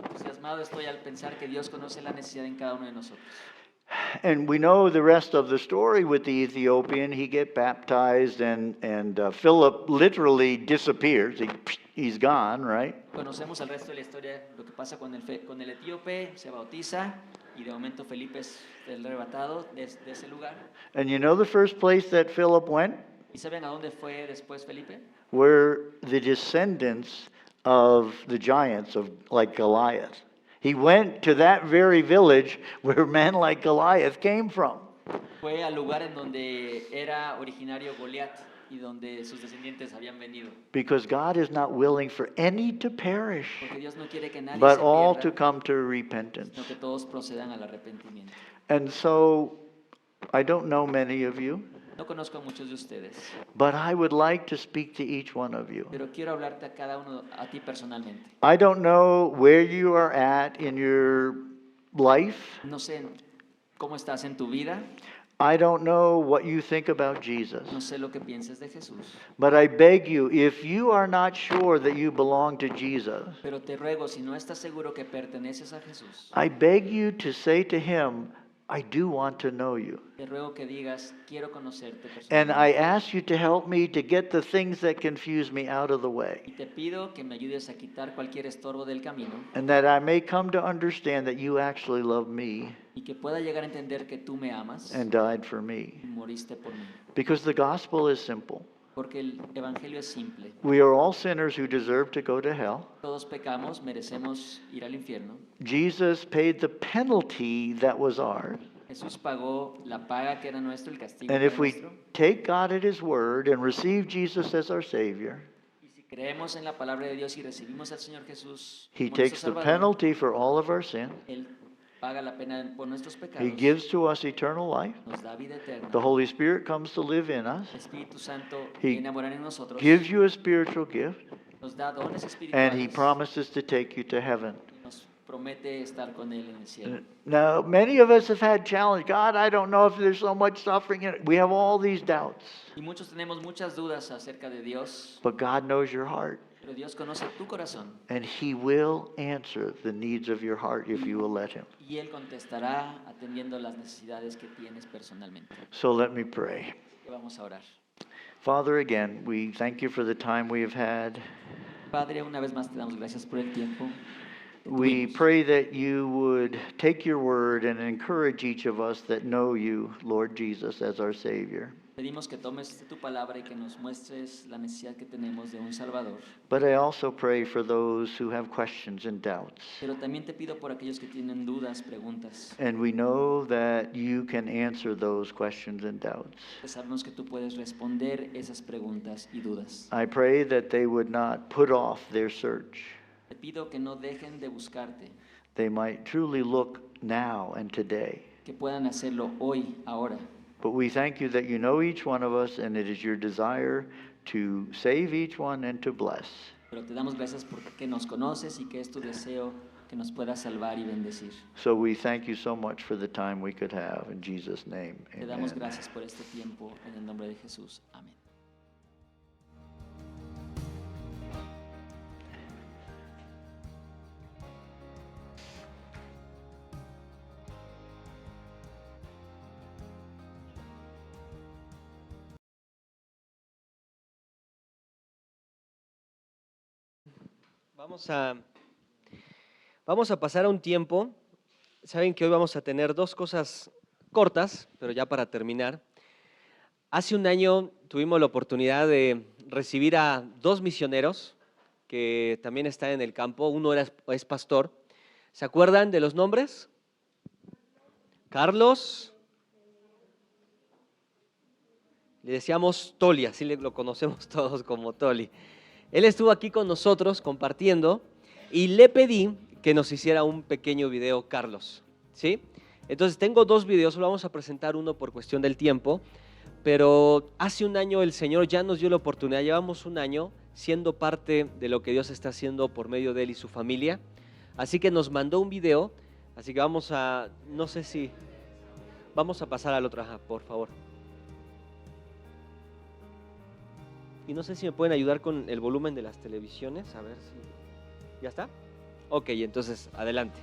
entusiasmado estoy al pensar que Dios conoce la necesidad en cada uno de nosotros. And we know the rest of the story with the Ethiopian. He get baptized and Philip literally disappears. He he's gone, right? Conocemos el resto de la historia, lo que pasa con con el etíope, se bautiza y de momento Felipe es arrebatado de ese lugar. And you know the first place that Philip went? ¿Y saben a dónde fue después Felipe? Were the descendants of the giants of like Goliath. He went to that very village where men like Goliath came from. Fue al lugar en donde era originario Goliat y donde sus descendientes habían venido. Because God is not willing for any to perish, Porque Dios no quiere que nadie but se all to pierda, come to repentance. sino que todos procedan al arrepentimiento. And so, I don't know many of you, No conozco a muchos de ustedes, but I would like to speak to each one of you. pero quiero hablarte a cada uno, a ti personalmente. I don't know where you are at in your life. No sé cómo estás en tu vida, I don't know what you think about Jesus. no sé lo que pienses de Jesús, But I beg you, if you are not sure that you belong to Jesus, pero te ruego, si no estás seguro que perteneces a Jesús, I beg you to say to him, I do want to know you. te ruego que digas, quiero conocerte And I personalmente. ask you to help me to get the things that confuse me out of the way. Y te pido que me ayudes a quitar cualquier estorbo del camino And that I may come to understand that you actually love me y que pueda llegar a entender que tú me amas and died for me. y moriste por mí. Because the gospel is simple. Porque el evangelio es simple. We are all sinners who deserve to go to hell. Todos pecamos, merecemos ir al infierno. Jesus paid the penalty that was ours. Jesús pagó la paga que era nuestro, el castigo And que if era we nuestro. take God at his word and receive Jesus as our Savior, Y si creemos en la palabra de Dios y recibimos al Señor Jesús he como nuestro takes the Salvador, penalty for all of our sin. Él paga la pena por nuestros He pecados, gives to us eternal life. nos da vida eterna. The Holy Spirit comes to live in us, El Espíritu Santo He viene a morar en nosotros, gives you a spiritual gift, nos da dones and he espirituales promises to take you to heaven. y nos promete estar con Él en el cielo. Now, many of us have had challenge. God, I don't know if there's so much suffering in it. We have all these doubts, Y muchos tenemos muchas dudas acerca de Dios, but God knows your heart, pero Dios conoce tu corazón and he will answer the needs of your heart if you will let him. y Él contestará atendiendo las necesidades que tienes personalmente. So let me pray. Y vamos a orar. Father, again, we thank you for the time we have had. Padre, una vez más te damos gracias por el tiempo. que We tuvimos. pray that you would take your word and encourage each of us that know you, Lord Jesus, as our Savior. Pedimos que tomes tu palabra y que nos muestres la necesidad que tenemos de un Salvador. But I also pray for those who have questions and doubts. Pero también te pido por aquellos que tienen dudas, preguntas. And we know that you can answer those questions and doubts. Que sabemos que tú puedes responder esas preguntas y dudas. I pray that they would not put off their search. Te pido que no dejen de buscarte, They might truly look now and today. que puedan hacerlo hoy, ahora. But we thank you that you know each one of us, and it is your desire to save each one and to bless. Pero te damos gracias porque nos conoces y que es tu deseo que nos puedas salvar y bendecir. So we thank you so much for the time we could have. In Jesus' name, Te damos amen. gracias por este tiempo en el nombre de Jesús. Amén. Vamos a pasar a un tiempo. Saben que hoy vamos a tener dos cosas cortas, pero ya para terminar. Hace un año tuvimos la oportunidad de recibir a dos misioneros que también están en el campo. Uno es pastor. ¿Se acuerdan de los nombres? Carlos. Le decíamos Toli, así lo conocemos todos como Toli. Él estuvo aquí con nosotros compartiendo y le pedí que nos hiciera un pequeño video, Carlos, ¿sí? Entonces tengo dos videos, solo vamos a presentar uno por cuestión del tiempo, pero hace un año el Señor ya nos dio la oportunidad, llevamos un año siendo parte de lo que Dios está haciendo por medio de él y su familia, así que nos mandó un video, así que vamos a, no sé si, vamos a pasar al otro, ajá, por favor. Y no sé si me pueden ayudar con el volumen de las televisiones, a ver si... ¿Ya está? Ok, entonces, adelante.